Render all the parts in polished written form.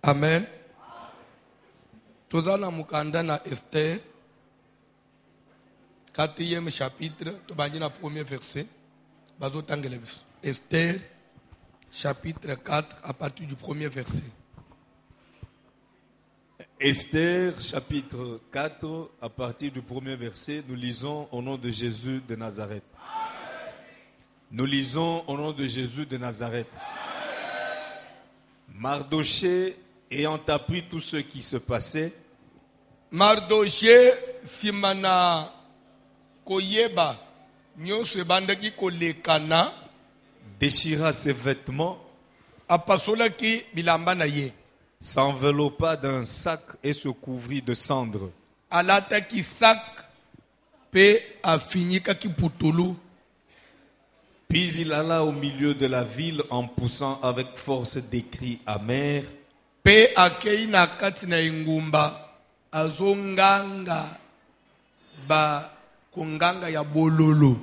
Amen. Tozana mukanda na Esther, 4e chapitre, tobandi na 1er verset. Bazo tangele biso. Esther, chapitre 4, à partir du 1er verset. Esther, chapitre 4, à partir du 1er verset, nous lisons au nom de Jésus de Nazareth. Nous lisons au nom de Jésus de Nazareth. Mardoché, ayant appris tout ce qui se passait, Mardoché simana koyeba nyonso ebandaki kolekana, déchira ses vêtements, apasolaki bilamba na ye, s'enveloppa d'un sac et se couvrit de cendres. alataki sak pe afinikaki putulu. Puis il alla au milieu de la ville en poussant avec force des cris amers. Pe akei na kati na ingumba azonganga ba konganga ya bololo.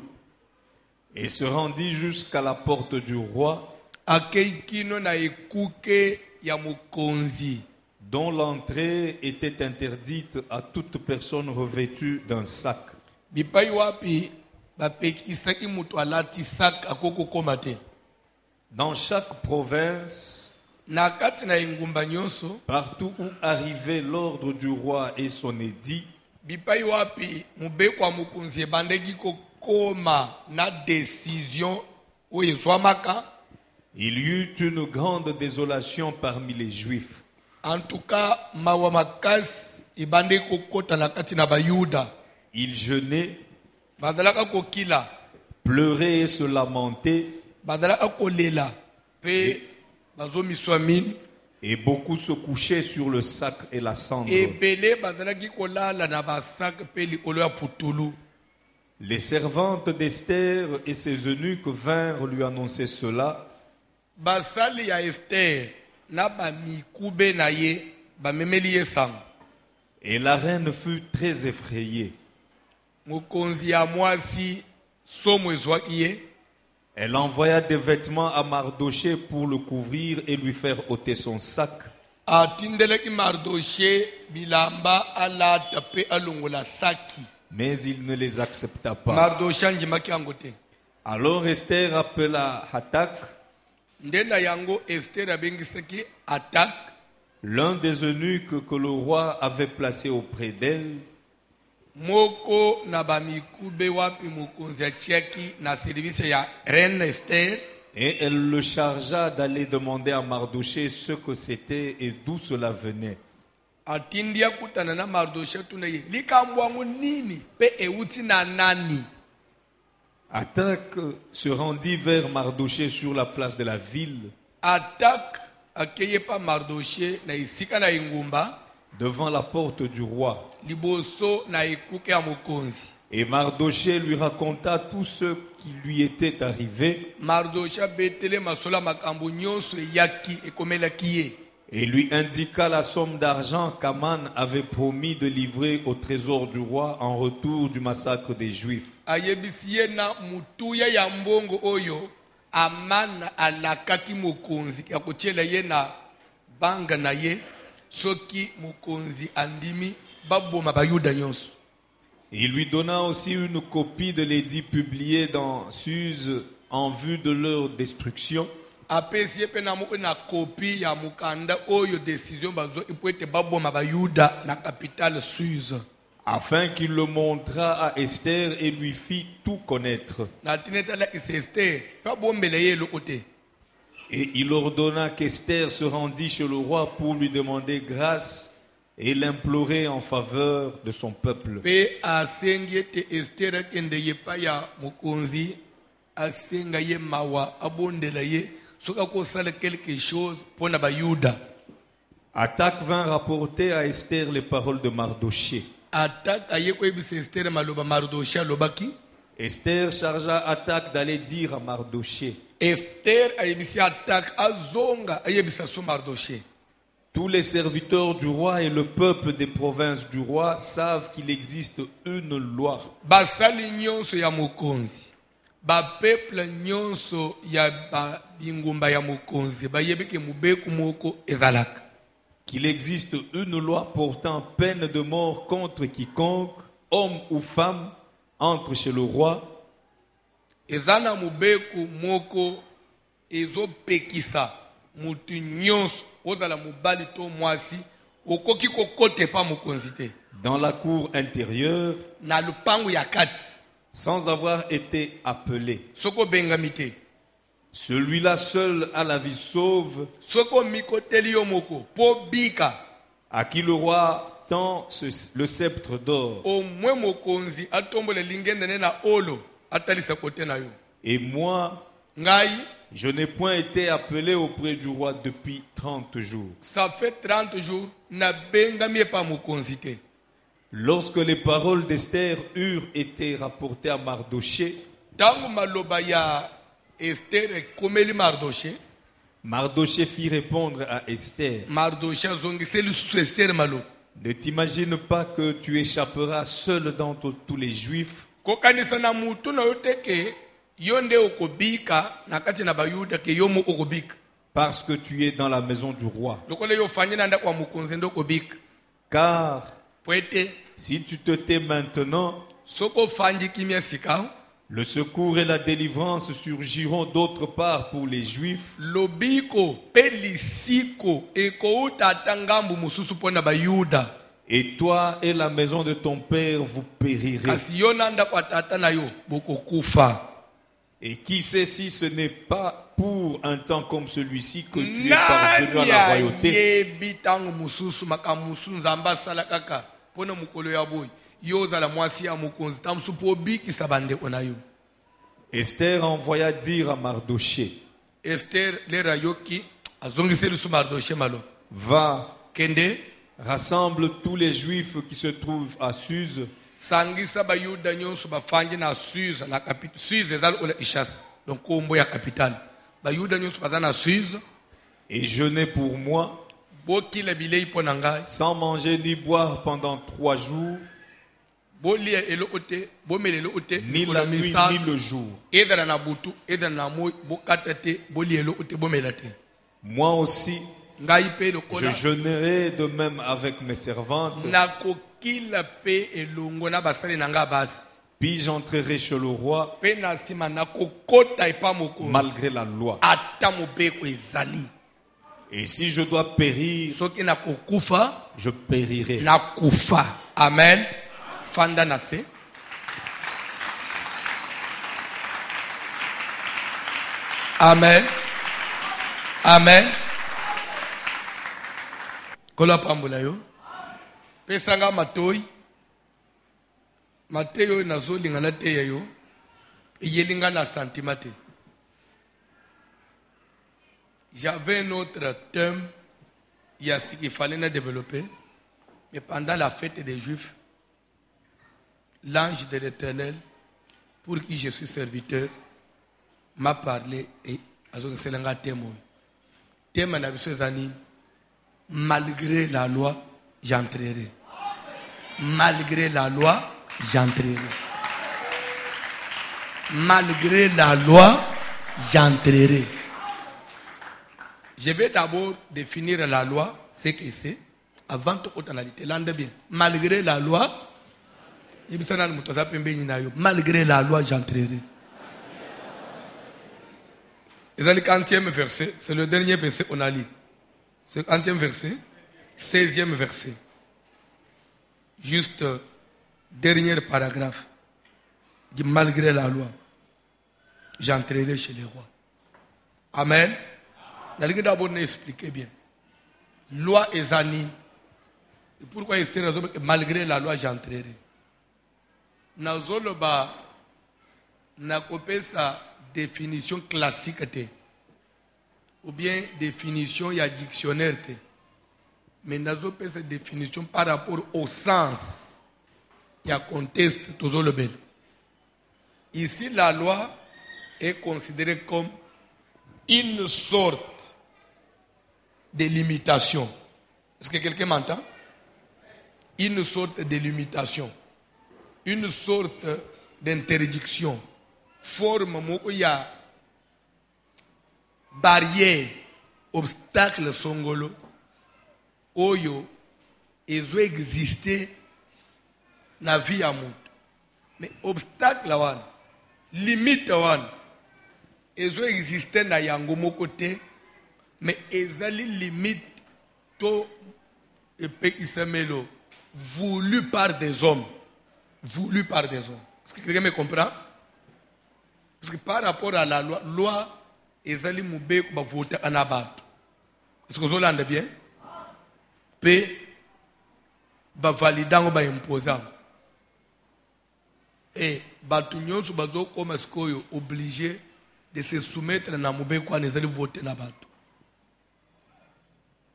Et se rendit jusqu'à la porte du roi, Akei kino na ekuke ya mokonzi, dont l'entrée était interdite à toute personne revêtue d'un sac. bipai wapi bapekisaki mutu alati sak akoko koma te. Dans chaque province, Na kati na ingumba nyonso, partout où arrivait l'ordre du roi et son édit, bipai wapi mubekwa mokonzi ebandeki kokoma na décision oyo ezwamaka, il y eut une grande désolation parmi les Juifs. en tout cas mawa makasi ebandeki kokota na kati na bayuda. Ils jeûnaient, Bazalaka kokila, pleuraient et se lamentaient, bazalaka kolela pe bazomiswa mine, et beaucoup se couchaient sur le sac et la cendre. ebele bazalaki kolala na basak pe likolo ya putulu. Les servantes d'Esther et ses eunuques vinrent lui annoncer cela. Basali ya Esther na bamikube na ye bamemeli ye sango. Et la reine fut très effrayée. Mokonzi ya mwasi somo ezwaki ye, Elle envoya des vêtements à Mardoché pour le couvrir et lui faire ôter son sac. atindelaki Mardoché bilamba alata pe alongola saki. Mais il ne les accepta pas. Mardoché andimaki yango te. Alors Esther appela Hatak, Nde na yango Esther abengisaki Atak, l'un des eunuques que le roi avait placé auprès d'elle, moko na bamikube wapi mokonzi atiaki na service ya reine Esther, et elle le chargea d'aller demander à Mardoché ce que c'était et d'où cela venait. atindi akutana na Mardoché tuna ye likambo yango nini pe euti na nani. Hatak se rendit vers Mardoché sur la place de la ville, Atak akeye pa Mardoché na isika na ingumba devant la porte du roi. liboso na ekuke ya mokonzi. Et Mardoché lui raconta tout ce qui lui était arrivé Mardoché abetele masola makambo nyonso eyaki ekomelaki ye. et lui indiqua la somme d'argent qu'Aman avait promis de livrer au trésor du roi en retour du massacre des Juifs. Ayebisi ye na mutuya ya mbongo oyo Amana alakaki mokonzi ya kotiela ye na banga na ye soki mokonzi andimi baboma bayuda nyonso. Il lui donna aussi une copie de l'édit publié dans Suse en vue de leur destruction, Apesi ye pe na moko na kopi ya mukanda oyo decision bazo ipo ete baboma bayuda na capitale Suse. afin qu'il le montrât à Esther et lui fit tout connaître. Na tinetala Esther pa bombele ye lo kote. Et il ordonna qu'Esther se rendît chez le roi pour lui demander grâce et l'implorer en faveur de son peuple. Pe asengi ete Esther akende ye pa ya mokonzi asenga ye mawa abondela ye soka kosala quelque chose pona bayuda. Hatak vint rapporter à Esther les paroles de Mardoché. Atak aye koyebisa Esther maloba Mardoché alobaki. Esther chargea Hatak d'aller dire à Mardoché: Esther ayebisi Atak azonga ayebisa so Mardoché. tous les serviteurs du roi et le peuple des provinces du roi savent qu'il existe une loi. Basali nyonso ya mokonzi, ba peuple nyonso ya bingumba ya mokonzi bayebike mubeku moko ezalaka. qu'il existe une loi portant peine de mort contre quiconque, homme ou femme, entre chez le roi, ezana mubeku moko ezopekisa mutu nyonso ozala mobali to mwasi okoki kokote pa mokonzi te dans la cour intérieure, na lupango ya kati sans avoir été appelé. soki obengami te Celui-là seul a la vie sauve, soki omikoteli yo moko mpo bika à qui le roi tend le sceptre d'or. omwe mokonzi atombola lingende ne na olo atalisa kote na yo. Et moi, Ngai, je n'ai point été appelé auprès du roi depuis 30 jours. ça fait 30 jours na bengami pa mokonzi te. Lorsque les paroles d'Esther eurent été rapportées à Mardoché, Tango maloba ya Esther ekomeli Mardoché, Mardoché fit répondre à Esther, Mardoché azongiseli lisusu Esther maloba. ne t'imagine pas que tu échapperas seul d'entre tous les Juifs, Kokanisa na mutu na yo te ke yo nde okobika na kati na bayuda ke yo mo okobika. parce que tu es dans la maison du roi. Lokola yo fanye na ndako ya mokonzi nde okobika. Car Po ete si tu te tais maintenant, soki ofandi kimia sika le secours et la délivrance surgiront d'autre part pour les Juifs, lobiko mpe lisiko ekouta ata ngambu mosusu mpo na bayuda. et toi et la maison de ton père vous périrez. Kasi yo na ndako ya tata na yo bokokufa. Et qui sait si ce n'est pas pour un temps comme celui-ci que tu es parvenu à la Nani royauté. ayebi ntango mosusu makambo mosusu nzambe asala kaka mpo na mokolo ya boyi yo ozala mwasi ya mokonzi ntango mosusu mpo obikisa bandeko na yo. Esther envoya dire à Mardoché, Esther lero ayoki azongiseli lisusu Mardoche malo va, kende rassemble tous les Juifs qui se trouvent à Suse sangisa bayuda nyonso bafandi na Suse na capitale. Suse ezali ola ishas donc kombo ya capitale. Bayuda nyonso baza na Suse et jeûnez pour moi, bokila bilei mpo na ngai sans manger ni boire pendant 3 jours, bolia eloko te bomela eloko te ni la nuit ni le jour. edala na butu edala na moi bokata te bolia eloko te bomela te. Moi aussi, Ngai mpe je lokola jeûnerai de même avec mes servantes, nakokila mpe elongo na basali na ngai basi puis j'entrerai chez le roi mpe na nsima nakokota epa mokonzi malgré la loi. ata mobeko ezali. Et si je dois périr, Soki nakokufa je périrai. nakufa. Amen. Fanda na se. Amen. Amen. Kola pambola yo. Pesanga matoi. Mateyo nazolinga na te yo. Yelinga na sentiment te. J'avais un autre thème, il y a ce qu'il fallait développer. Mais pendant la fête des Juifs, l'ange de l'Éternel, pour qui je suis serviteur, m'a parlé et a dit un thème. Thème na biso ezani, malgré la loi, j'entrerai. Malgré la loi, j'entrerai. Malgré la loi, j'entrerai. Je vais d'abord définir la loi, ce que c'est, avant toute tonalité. L'ande bien. Malgré la loi, malgré la loi, j'entrerai. Et dans le 40e verset, c'est le dernier verset qu'on a lu. C'est le 40e verset, 16e verset. Juste dernier paragraphe. Dit malgré la loi, j'entrerai chez les rois. Amen. Je vais d'abord expliquer bien. Loi et zani. Pourquoi Esther malgré la loi j'entrerai. Nazoloba nakopé sa définition classique te. Ou bien définition ya dictionnaire te. Mais nazopé sa définition par rapport au sens. Il y a contexte toujours le bel. Ici la loi est considérée comme une sorte de limitation. Est-ce que quelqu'un m'entend? Une sorte de limitation. Une sorte d'interdiction. Forme où il y a barrière, obstacle songolo. oyo ezo exister na vie ya mutu. Mais obstacle wana, limite wana, ezo exister na yango moko te, mais ezali limite to epekisamelo voulu par des hommes. Voulu par des hommes. Est-ce que quelqu'un me comprend? Parce que par rapport à la loi, ezali mubeko ba voter anabato. Est-ce que vous l'entendez bien? P ba validango ba imposant. Et batu nyonso bazo koma sikoyo obligé de se soumettre na mubeko wana ezali voter na bato.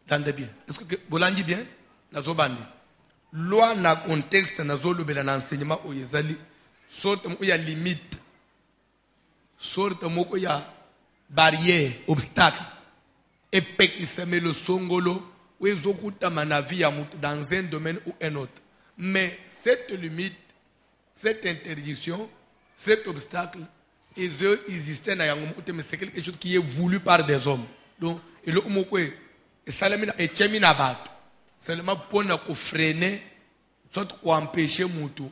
Entendez bien? Est-ce que vous l'entendez bien? Nazo bandi. Loi na contexte nazo lobela na enseignement o ezali sorte moko ya limite. Sorte moko ya barrière, obstacle. Et pekisame le songolo ou ezokuta manavi ya mutu dans un domaine ou un autre. Mais cette limite, cette interdiction, cet obstacle, ils existent dans yango mutu, mais c'est quelque chose qui est voulu par des hommes. Donc, et le moko e salamina e chemina bato. Seulement pour nous freiner, soit pour empêcher mutu,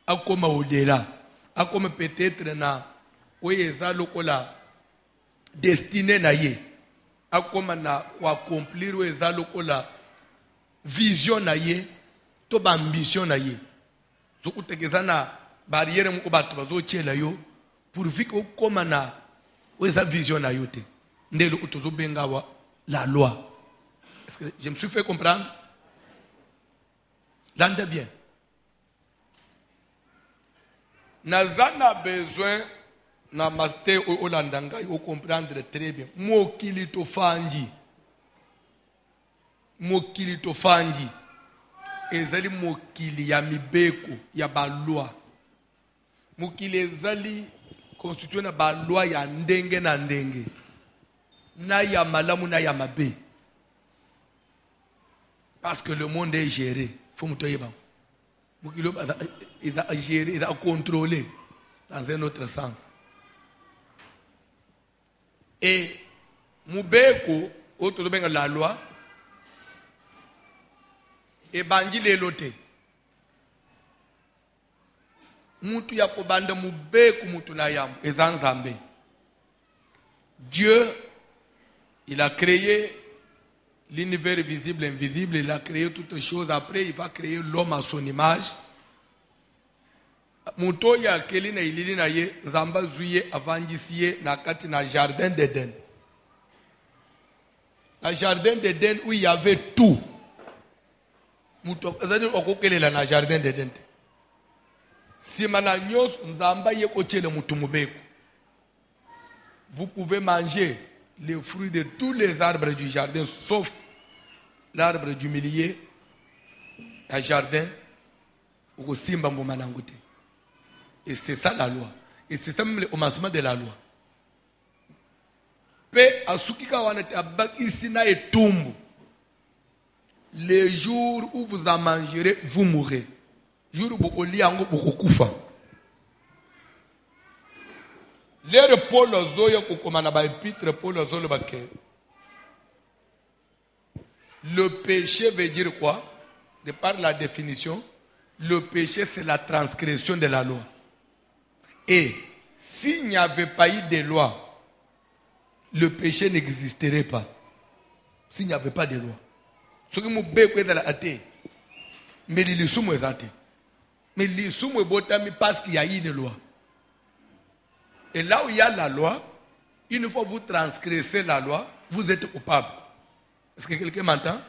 à comme au-delà, à comme peut-être na oui eza lokola destiné na ye, à comme na accomplir ou eza lokola vision na ye, to ba ambition na ye. So utegeza na barrière mu bato bazo tshela yo pour viko comme na ou eza vision na yo te. Ndelo utozo benga wa la loi. Est-ce que je me suis fait comprendre? L'entendez bien. Nazana besoin na master o landanga o comprendre très bien. Mokili to fandi. Mokili to fandi. Ezali mokili ya mibeko ya ba loi. Mokili ezali constitué na ba loi ya ndenge na ndenge. Na ya malamu na ya mabe. Parce que le monde est géré. Faut m'toyer ba. Mokili est géré, est contrôlé dans un autre sens. Et mubeko auto benga la loi et bandi lelote. Mutu ya kobanda mubeko mutu na yam ezanzambe. Dieu, il a créé l'univers visible et invisible, il a créé toutes choses. Après, il va créer l'homme à son image. Muto ya keli na ilili na ye nzamba zuye avandisiye na kati na jardin d'Éden. Na jardin d'Éden où il y avait tout. Muto azani okokelela na jardin d'Éden. Si mana nyos nzamba ye kochele mutu mubeko. Vous pouvez manger les fruits de tous les arbres du jardin sauf l'arbre du milieu. Un jardin au simba mbomanangote. Et c'est ça la loi. Et c'est ça même le commencement de la loi. Pe asukika wanete abakisi na etumbu. Le jour où vous en mangerez, vous mourrez. Jour où vous liango bokokufa. L'ère Paul Zoyo kokomana ba épître Paul Zoyo bake. Le péché veut dire quoi? De par la définition, le péché c'est la transgression de la loi. Et s'il n'y avait pas eu de loi, le péché n'existerait pas. S'il n'y avait pas de loi. Ce que nous béquons dans la athée, mais les soumous est athée. Mais les soumous est botami parce qu'il y a eu une loi. Et là où il y a la loi, une fois que vous transgressez la loi, vous êtes coupable. Est-ce que quelqu'un m'entend?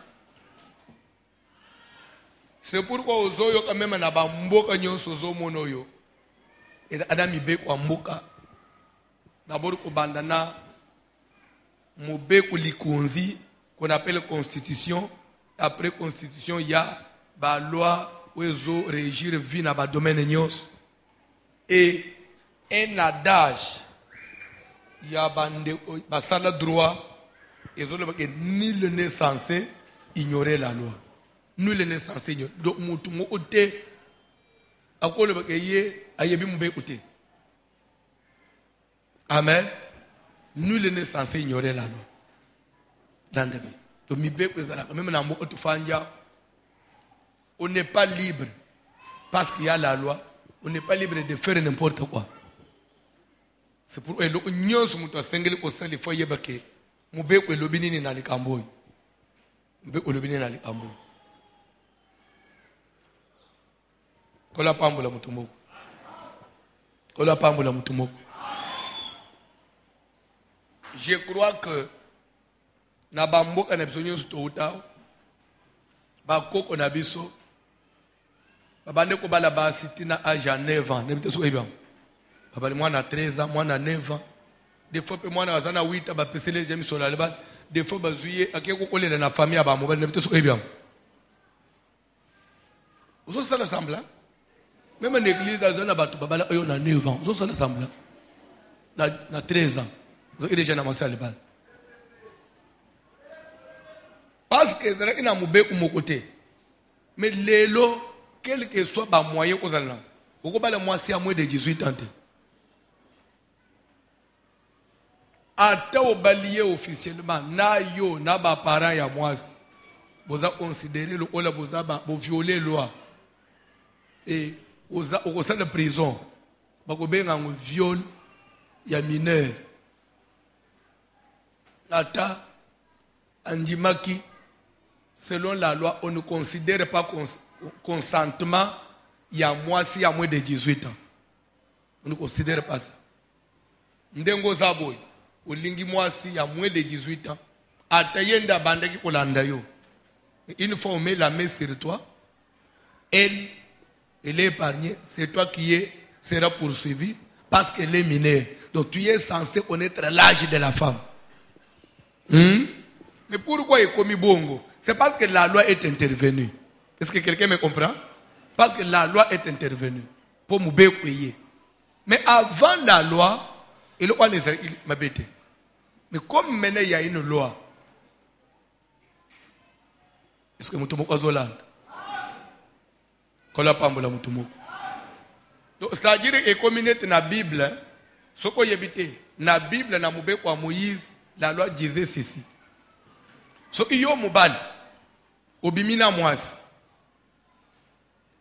C'est pourquoi aux oyo quand même na ba mboka nyonso zo monoyo. Et Adam ibeko mboka. D'abord ko bandana mobeko likonzi qu'on appelle constitution. Après constitution il y a ba loi ozo régir vie na ba domaine nyonso. Et un adage il y a bande basala droit et zo le que nul n'est censé ignorer la loi. Nul n'est censé ignorer. Donc mutu mo ote akole ba ye ayebi mbe ote. Amen. Nul n'est censé ignorer la loi. to mibeko ezalaka même na mboka tofanja on n'est pas libre parce qu'il y a la loi, on n'est pas libre de faire n'importe quoi. C'est pour eloko nyonso mutu asengeli kosala ifo yeba ke mubeko elobi nini na likambo. Mubeko elobi nini na likambo. Kola pambola mutu moko. Kola pambola mutu moko. Je crois que na bamboka na biso nyonso touta ba koko na biso babande ko bala ba sitina âge à 9 ans nebite so ebam babali mwana 13 ans mwana 9 ans des fois pe mwana wazana 8 ba pesele jemi sola leba des fois bazuye akeko kolela na famille ba mobile nebite so ebam ozo sala semblant même en église azana batu babala oyo na 9 ans ozo sala semblant na 13 ans ozo déjà na masala leba parce que c'est là qu'il a moubé ou mon côté. Mais l'élo, quel que soit le moyen qu'on a là, au combat moi c'est à moins de 18 ans. Ata au balier officiellement, na yo na ba parents ya moi, vous a considéré le ola vous a violer loi et au sein de prison, ba ko benga un viol ya mineur. Ata andimaki. Selon la loi, on ne considère pas consentement il y a moins si il y a moins de 18 ans. On ne considère pas ça. Ndengo zaboy, ou lingi moi si il y a moins de 18 ans. Atayenda bandaki kolanda yo. Une fois on met la main sur toi, elle est épargnée, c'est toi qui sera poursuivi parce qu'elle est mineure. Donc tu es censé connaître l'âge de la femme. Mais pourquoi il est commis bongo? C'est parce que la loi est intervenue. Est-ce que quelqu'un me comprend? Parce que la loi est intervenue. Pour m'oublier. Mais avant la loi, il m'a bêté. Mais comme maintenant il y a une loi, est-ce que Moutoumoko Zoland? C'est-à-dire que comme il est dans la Bible, ce qu'on y habite, dans la Bible, dans Moïse, la loi disait ceci. So iyo mobali obimina mwasi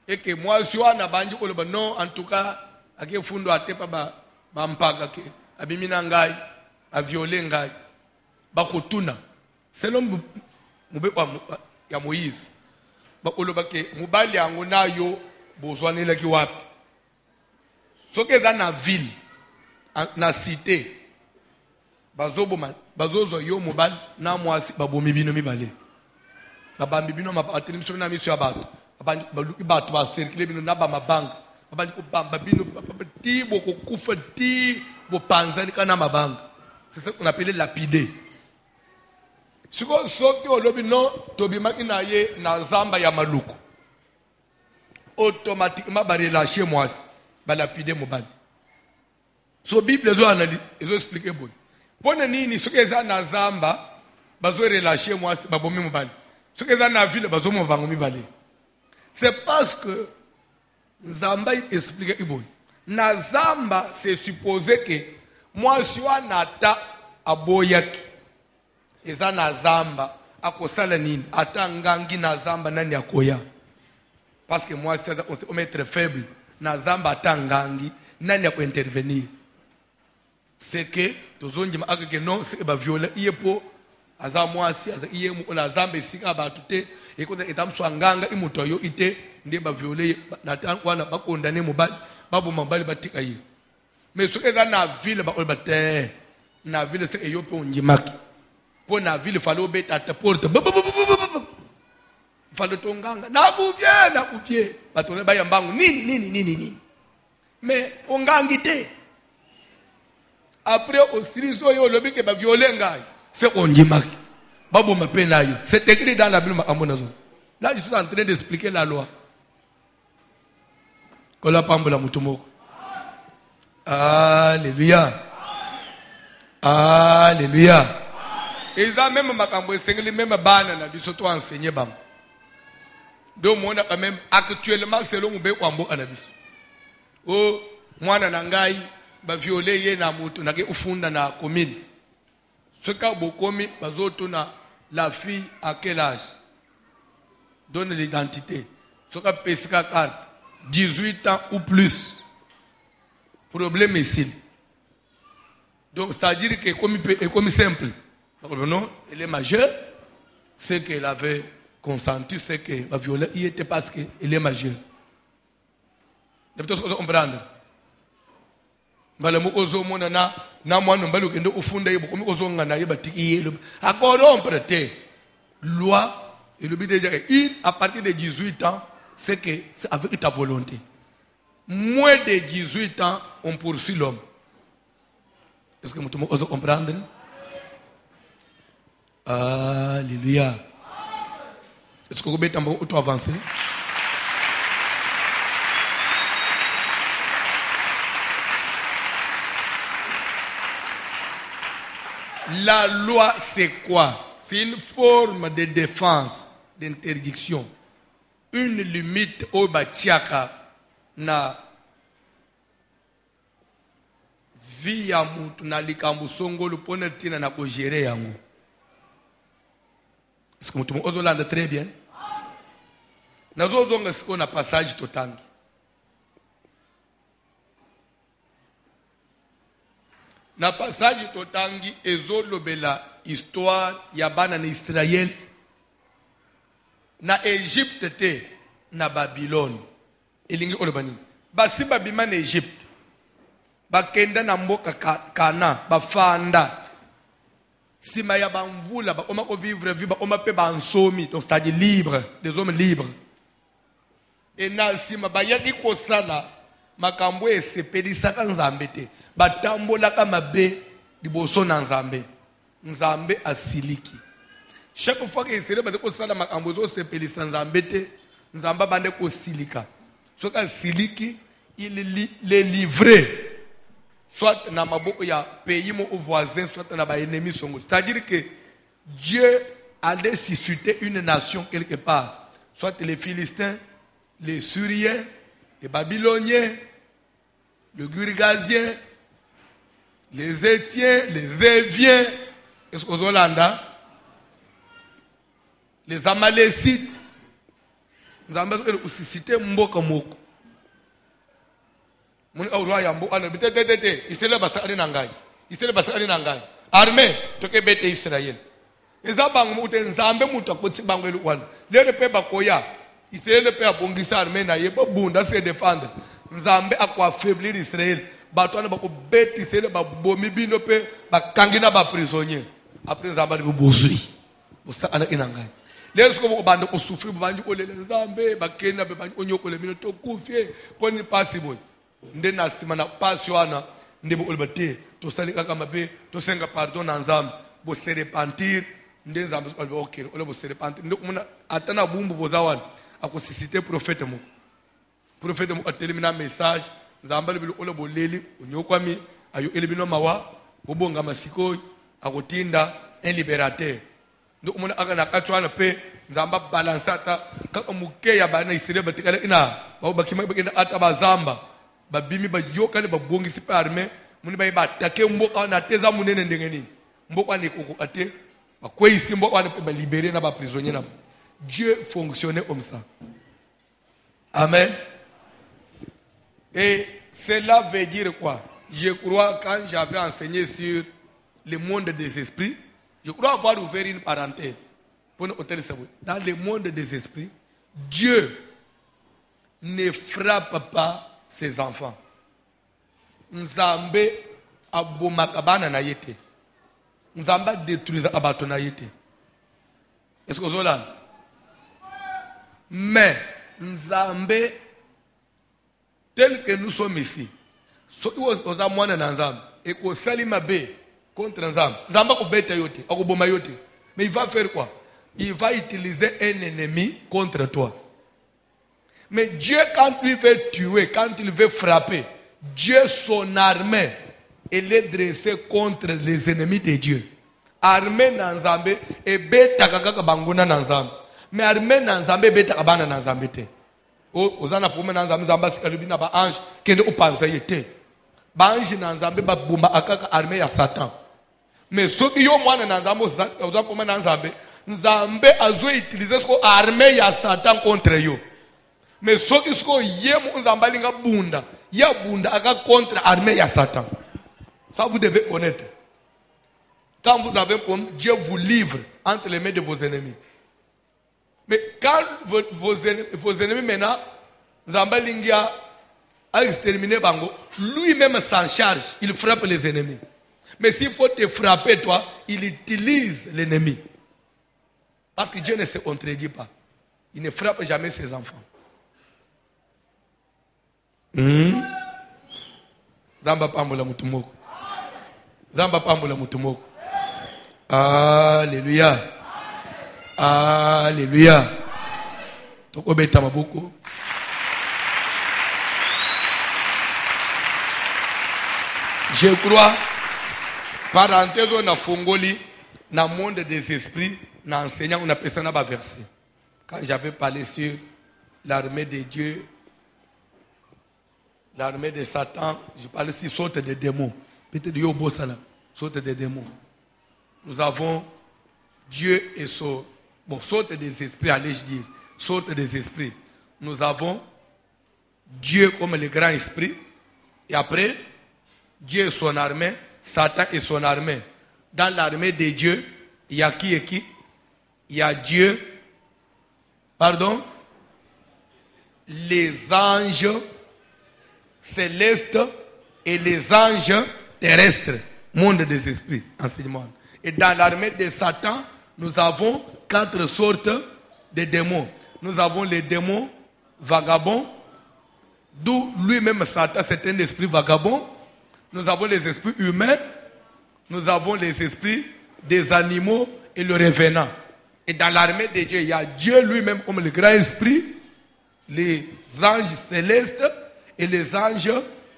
eke mwasi wana banji koloba non en tout cas ake fundo atepa ba mpaka ke abimina ngai a violer ngai ba kotuna selon mubekwa ya Moïse ba koloba ke mobali yango nayo bozwanela ki wapi soke za na ville na cité bazozo yo mobile na mwasi babomi bino mibale babambi bino mapatini miso na miso ya bato baluki bato ba circuler bino na ba mabanga babandi ko bamba bino ti boko kufa ti bo panzani kana mabanga c'est ça qu'on appelle lapider siko soki olobi no tobimaki na ye na zamba ya maluku automatiquement ba relâcher mwasi ba lapider mobile so bible zo analyse zo expliquer boy pone nini soki eza na zamba bazo relâcher mwasi babomi mobali soki eza na ville bazo mo bango mibale c'est parce que Nzamba explique iboy na zamba c'est supposé que mwasi wana ata aboyaki eza na zamba akosala nini ata ngangi na zamba nani akoya parce que mwasi on est très faible na zamba ata ngangi nani ako intervenir. C'est que tozongi ma akake non c'est ba violer yepo aza mwasi aza yemu na zambe sika ba tuté et ko etamswa nganga imuto yo ite ndi ba violer na tankwana ba condamner mobali babu mabali batika yi mais ce que na ville ba olbate na ville c'est yo pe onjimaki po na ville falo beta ta porte falo tonganga na kuvie batone ba yambangu nini mais ongangite. Après aussi les oyo lobi ke ba violer ngai c'est onjimaki babo mapena yo c'est écrit dans la Bible makambonazo. Là je suis en train d'expliquer la loi. Kola pambola mutumoko. Alléluia. Alléluia. Et ça même makambo esengeli même bana na biso to enseigner bam. Donc on a quand même actuellement selon mbe kwambo na biso. Oh mwana na ngai ba violer ye na mutu na ke ufunda na commune. Ce ka bokomi bazoto na la fille à quel âge? Donne l'identité. Ce qu'on peut carte, 18 ans ou plus. Problème ici. Donc, c'est-à-dire que comme simple. Non, elle est majeure. C'est qu'elle avait consenti, c'est qu'elle va violer. Il était parce qu'elle est majeure. Vous pouvez comprendre. Balamu ozo mona na mwana mbalo kende ufunda yibo komi ozo ngana yiba tiki yelo. A corrompre te. Loi et le but déjà à partir de 18 ans, c'est que c'est avec ta volonté. Moins de 18 ans, on poursuit l'homme. Est-ce que vous pouvez comprendre? Alléluia. Est-ce que vous pouvez avancer? La loi, c'est quoi? C'est une forme de défense, d'interdiction. Une limite au batiaka na via mutu na likambu songo lupone tina na kojere yango. Est-ce que mutu mo ozolanda très bien? Nazo zonga siko na passage totangi. Na passage totangi ezolobela histoire ya bana na Israël na Égypte te na Babylone. Elingi olobani. Basi babima na Égypte. Bakenda na mboka Kana, bafanda. Sima ya bamvula, ba oma ko vivre ba oma pe bansomi, donc c'est-à-dire libre, des hommes libres. Et na sima ba yaki kosala makambo esepelisaka Nzambe te. Batambolaka mabe liboso na Nzambe. Nzambe asiliki. Chaque fois que Israël ba kosala makambo zo sepelisa Nzambe te, Nzamba bande kosilika. Soka siliki, il les livrer. Soit dans ma pays ou voisin, soit dans ma ennemi. C'est-à-dire que Dieu allait susciter une nation quelque part. Soit les Philistins, les Syriens, les Babyloniens, les Girgasiens, les Étiens, les Éviens, est-ce que vous Hollanda? Les Amalécites. Nous avons suscité Mboka Moko. Muni au yambo ana bitete Israël basa ali nangai Israël basa ali nangai armée toke bete Israël ezabanga mutu Nzambe mutu akoti bangwelu wana lele pe bakoya Israël pe abongisa armée na ye bunda se défendre Nzambe akwa affaiblir Israël bato ana bako bete Israël ba bomi bino pe bakangina ba prisonnier après Nzambe ali bozui bosa ana inangai lele siko bando ko souffrir banji ko lele Nzambe bakena be banji onyoko le bino to kufie poni possible. Nde na sima na passion ana nde bo olbate to salika kama be to senga pardon na Nzambe bo se repentir nde Nzambe ko okay ole bo se repentir nde kumuna atana bumbu bozawan akosisite prophète mo atelimina message Nzambe le ole bo leli onyokwami ayo elibino mawa bobonga masiko akotinda un libérateur nde kumuna akana katwana pe Nzamba balansata kaka muke ya bana Israël batikala ina ba bakima bakina atabazamba babimi ba yokane ba bongisi pa armée muni ba attaquer mboka na teza munene ndenge nini mboka ni koko ate ba kwesi mboka na ba libérer na ba prisonnier na ba. Dieu fonctionnait comme ça. Amen. Et cela veut dire quoi? Je crois quand j'avais enseigné sur le monde des esprits, je crois avoir ouvert une parenthèse pour nous hôtel Savoie. Dans le monde des esprits, Dieu ne frappe pas ses enfants. Nzambe abomakabana na yete. Nzamba détruisa abato na yete. Est-ce que vous avez? Mais Nzambe tel que nous sommes ici, so oza mwana na Nzambe et ko salima be contre Nzambe. Nzamba ko beta yote, akoboma yote. Mais il va faire quoi? Il va utiliser un ennemi contre toi. Mais Dieu, quand il veut tuer, quand il veut frapper, Dieu, son armée, elle est dressée contre les ennemis de Dieu. Armée Nzambe et beta kaka banguna Nzambe. Mais armée Nzambe beta kabana Nzambe te. Ozana pour Nzambe Nzamba sikalubina ba ange kende upanza yete. Ba ange Nzambe ba bumba akaka armée ya Satan. Mais ceux qui ont mwana Nzambe ozana pour Nzambe nzambe azo utiliser ce armée ya Satan contre yo. Mais ce qui est yemo nzambe alinga bunda, ya bunda aka contre armée ya Satan. Ça vous devez connaître. Quand vous avez un problème, Dieu vous livre entre les mains de vos ennemis. Mais quand vos ennemis maintenant, nzambe alinga a exterminé bango, lui-même s'en charge, il frappe les ennemis. Mais s'il faut te frapper toi, il utilise l'ennemi. Parce que Dieu ne se contredit pas. Il ne frappe jamais ses enfants. Zamba pambola mutumoko. Zamba pambola mutumoko. Alléluia. Alléluia. Tokobeta maboko. Je crois, parenthèse, on a fongoli, dans le monde des esprits, dans l'enseignant, on a appelé ça dans verset. Quand j'avais parlé sur l'armée de Dieu, l'armée de Satan, je parlais sur sorte de démons. Peut-être Yobo Sana, sorte de démons. Nous avons Dieu et son, bon, sorte des esprits, allais-je dire, sorte des esprits. Nous avons Dieu comme le grand esprit, et après, Dieu et son armée, Satan et son armée. Dans l'armée de Dieu, il y a qui et qui? Il y a Dieu, pardon, les anges célestes et les anges terrestres, monde des esprits, enseignement. Et dans l'armée de Satan, nous avons 4 sortes de démons. Nous avons les démons vagabonds, d'où lui-même Satan, c'est un esprit vagabond. Nous avons les esprits humains, nous avons les esprits des animaux et le revenant. Et dans l'armée de Dieu, il y a Dieu lui-même comme le grand esprit, les anges célestes et les anges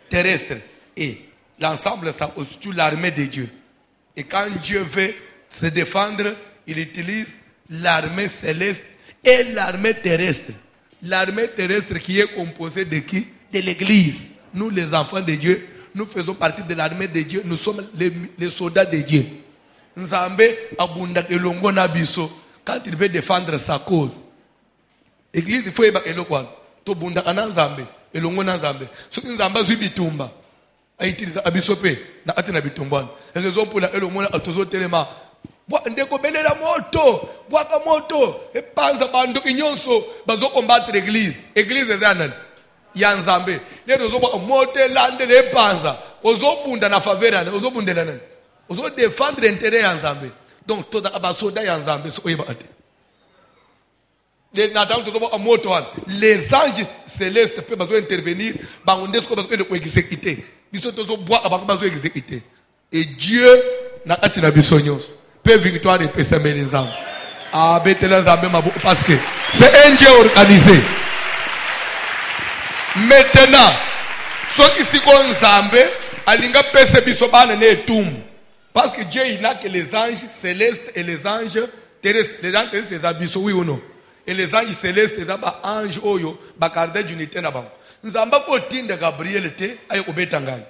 terrestres. Et l'ensemble, ça constitue l'armée de Dieu. Et quand Dieu veut se défendre, il utilise l'armée céleste et l'armée terrestre. L'armée terrestre qui est composée de qui? De l'Église. Nous, les enfants de Dieu, nous faisons partie de l'armée de Dieu. Nous sommes les soldats de Dieu. Nzambe abunda elongo na biso quand il veut défendre sa cause. Église il faut eba elokwana. To bunda kana Nzambe elongo na Nzambe. Soki Nzambe zwi bitumba aitiliza abisope na atina bitumbwana. Raison pour la elongo na atozo telema. Bwa ndeko belela moto, bwaka moto, epanza bandu inyonso bazo combattre l'église. Église ezanani? Ya Nzambe. Lero zoba moto lande le panza. Ozobunda na favela na ozobundela nani? Ozo défendre l'intérêt ya Nzambe. Donc toda abasoda ya Nzambe so yeba ate. Les anges célestes peuvent besoin intervenir, bangondesko besoin de exécuter. Biso tozo bois abango besoin exécuter. Et Dieu na atina bisonyos. Peu victoire et peu sembler Nzambe. Ah betela Nzambe mabo parce que c'est un Dieu organisé. Maintenant, ceux qui s'y connaissent Nzambe, alinga pese biso bana ne etumbu. Parce que Dieu il n'a que les anges célestes et les anges terrestres. Les anges terrestres c'est abisso oui ou non? Et les anges célestes c'est ba ange oyo ba cardin d'unité na ba. Nzamba ko tinda Gabriel te ay obeta ngai.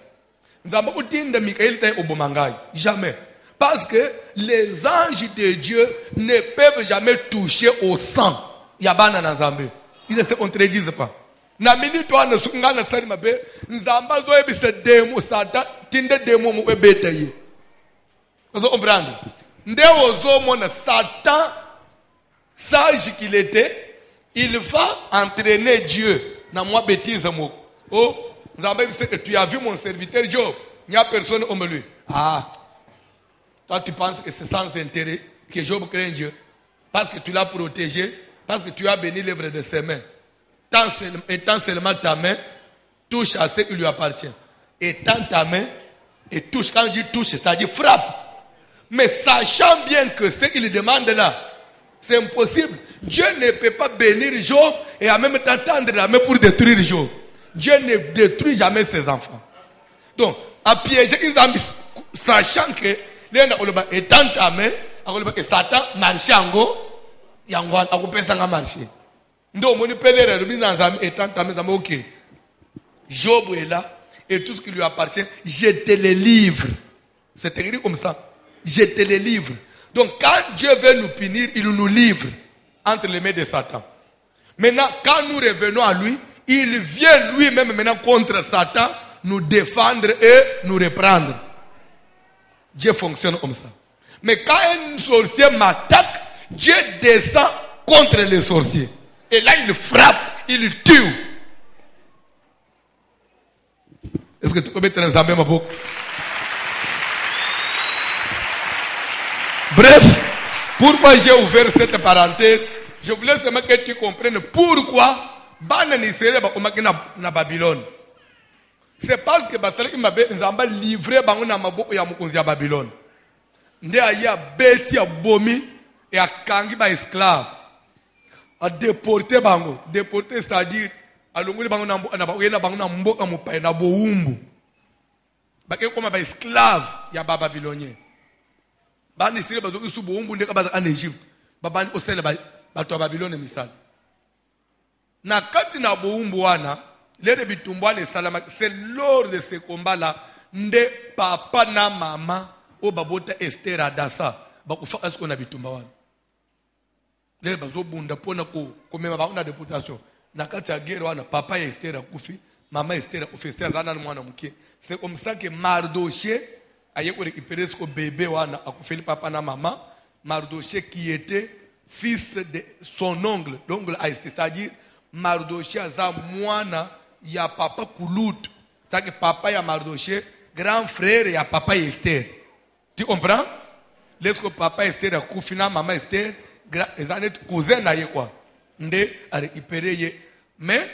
Nzamba ko tinda Michael te oboma ngai. Jamais. Parce que les anges de Dieu ne peuvent jamais toucher au sang. Yabana na Nzambe. Ils ne se contredisent pas. Na minute wana sungana sali mabe Nzamba zo ebise demo Satan tinde demo mu ebeta ye. Vous comprenez? Satan, sage qu'il était, il va entraîner Dieu. Dans moi bêtise moi. Oh, tu as vu mon serviteur Job. Il n'y a personne au milieu. Ah, toi tu penses que c'est sans intérêt que Job craint Dieu. Parce que tu l'as protégé, parce que tu as béni l'œuvre de ses mains. Étant seulement ta main, touche à ce qui lui appartient. Étends ta main et touche. Quand je dis touche, c'est-à-dire frappe. Mais sachant bien que ce qu'il demande là, c'est impossible. Dieu ne peut pas bénir Job et en même temps tendre la main pour détruire Job. Dieu ne détruit jamais ses enfants. Donc, à piéger les amis, sachant que étant ta main, que Satan marche en go, il y a un peu de marcher. Donc, on peut les remettre étant ta main, ok. Job est là et tout ce qui lui appartient, je te le livre. C'est écrit comme ça. Je te le livre. Donc quand Dieu veut nous punir, il nous livre entre les mains de Satan. Maintenant, quand nous revenons à lui, il vient lui-même maintenant contre Satan, nous défendre et nous reprendre. Dieu fonctionne comme ça. Mais quand un sorcier m'attaque, Dieu descend contre les sorciers. Et là, il frappe, il tue. Est-ce que tu peux mettre un zambé, ma boucle? Bref, pourquoi j'ai ouvert cette parenthèse? Je voulais seulement que tu comprennes pourquoi Bana ni serait na Babylone. C'est parce que Basala m'a livré na maboko ya mukonzi ya Babylone. Nde aya beti ya bomi et a kangi ba esclave. A déporté bango. Déporté c'est-à-dire a longoli bango na bango na mboka mopaye na boumbu. Bake koma ba esclave ya ba babylonien. Bani sire bazo su boumbu ndeka baza en Égypte. Babani osele ba to Babylone misal. Na kati na boumbu wana lede bitumbwa le salama, c'est lors de ce combat là nde papa na mama o babota Esther adasa bakufa asko na bitumba wana. Lede bazo bunda pona ko komema ba na déportation. Na kati ya guerre wana papa ya Esther akufi, mama Esther akufi, Esther zana mwana muke. C'est comme ça que Mardoché a récupéré ce bébé wana akufi le papa na mama. Mardoché qui était fils de son oncle, l'oncle a Esther, c'est-à-dire Mardoché aza mwana ya papa Kulut. C'est-à-dire que papa ya Mardoché, grand frère ya papa ya Esther. Tu comprends? Lorsque papa Esther a koufina maman Esther, ils ont été cousins na ye quoi. Nde a récupéré ye. Mais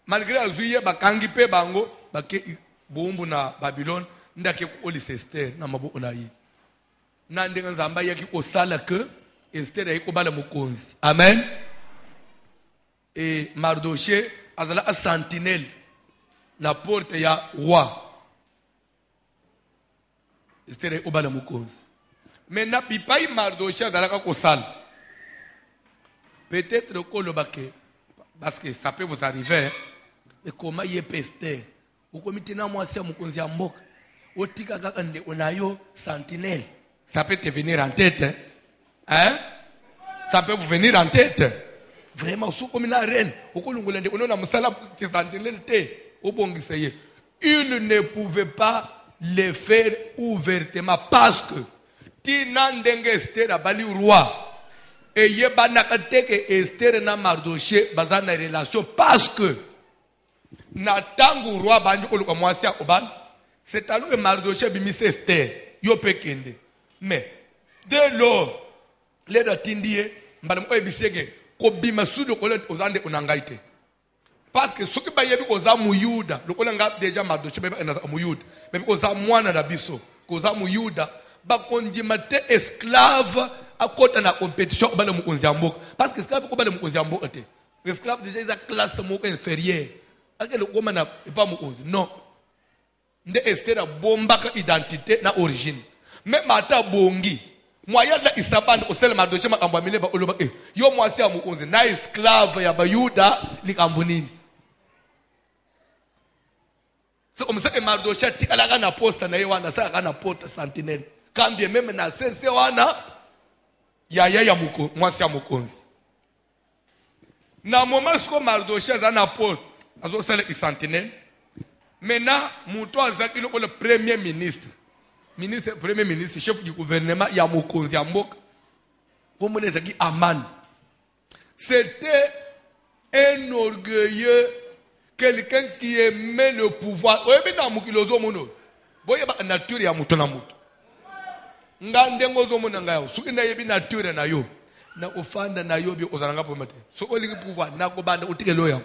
malgré azuye bakangi pe bango bake boumbu na Babylone, ndake ko oli Esther na maboko na ye. Na ndenga nzamba yaki osala que Esther ayiko bala mukonzi. Amen. Et Mardoché azala a sentinelle na porte ya roi. Esther ayiko bala mukonzi. Mais na pipai Mardoché azala ka kosala. Peut-être que le baké, parce que ça peut vous arriver, mais comment y est Esther? Ou comme tu n'as moi si à mukonzi ya mboka, ou tika kakande onayo sentinelle. Ça peut te venir en tête, hein? Ça peut vous venir en tête. Vraiment, sous comme une reine, il ne pouvait pas le faire ouvertement parce que Tinandenge Esther a bali roi. Et il y a Esther na Mardoché bazana relation parce que Natangu roi banjo ko mwasi akoban. C'est alors que Mardoché bimise Esther yo pekende. Mais dès lors, les datindie, madame Oebisege, kobima sudo kolet ozande onangaite. Parce que ce qui va y avoir koza muyuda, le kolanga déjà Mardoché beba na muyuda, mais koza mwana na biso, koza muyuda, ba kondimate esclave à côté na compétition ba le mukonzi amboka. Parce que esclave ko ba le mukonzi amboka te. Esclave déjà ils a classe moko inférieure. Ake le koma na pas mukonzi. Non. Nde Esther bombaka identité na origine. Même ata bongi moya la isabane osele Mardoché makambo amile ba oloba yo mwasi ya mukonzi na esclave ya bayuda likambo nini. C'est comme ça que Mardoché tikala na poste na yewana sa kana porte sentinelle kambie même na sese wana ya muko mwasi ya mukonzi na moment ce Mardoché za na porte azo sele sentinelle. Maintenant muto azaki le premier ministre, premier ministre, chef du gouvernement, il y a Mokonzi Yambok. Comme on les a dit, Aman. C'était un orgueilleux, quelqu'un qui aimait le pouvoir. Vous voyez, dans Mukilozo Mono, vous voyez, la nature est à Moutonamut. Ngandengo Zomo Nangayo, ce qui n'a pas nature na yo, na offanda na yo, bi ozanga pour mater. Ce qui est pouvoir, na kobanda, otike loya.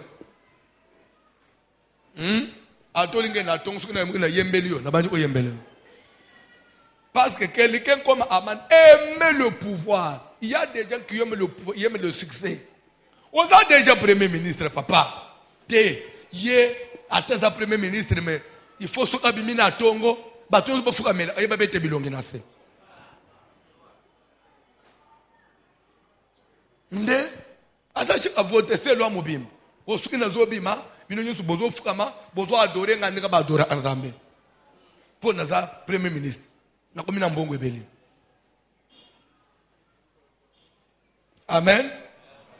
Atolinge na tong, ce qui n'a yembelio, na banjo yembelio. Parce que quelqu'un comme Aman aime le pouvoir. Il y a des gens qui aiment le pouvoir, ils aiment le succès. On a déjà premier ministre, papa. Il a un premier ministre, mais il faut se faire à Tongo. Il faut se faire à Nde, asachi a voté c'est l'homme au bim. Au souk na zobima, bino su bozo fukama, bozo adorer ngandika ba adora Nzambe. Pour naza premier ministre. Na komina mbongo ebeli. Amen.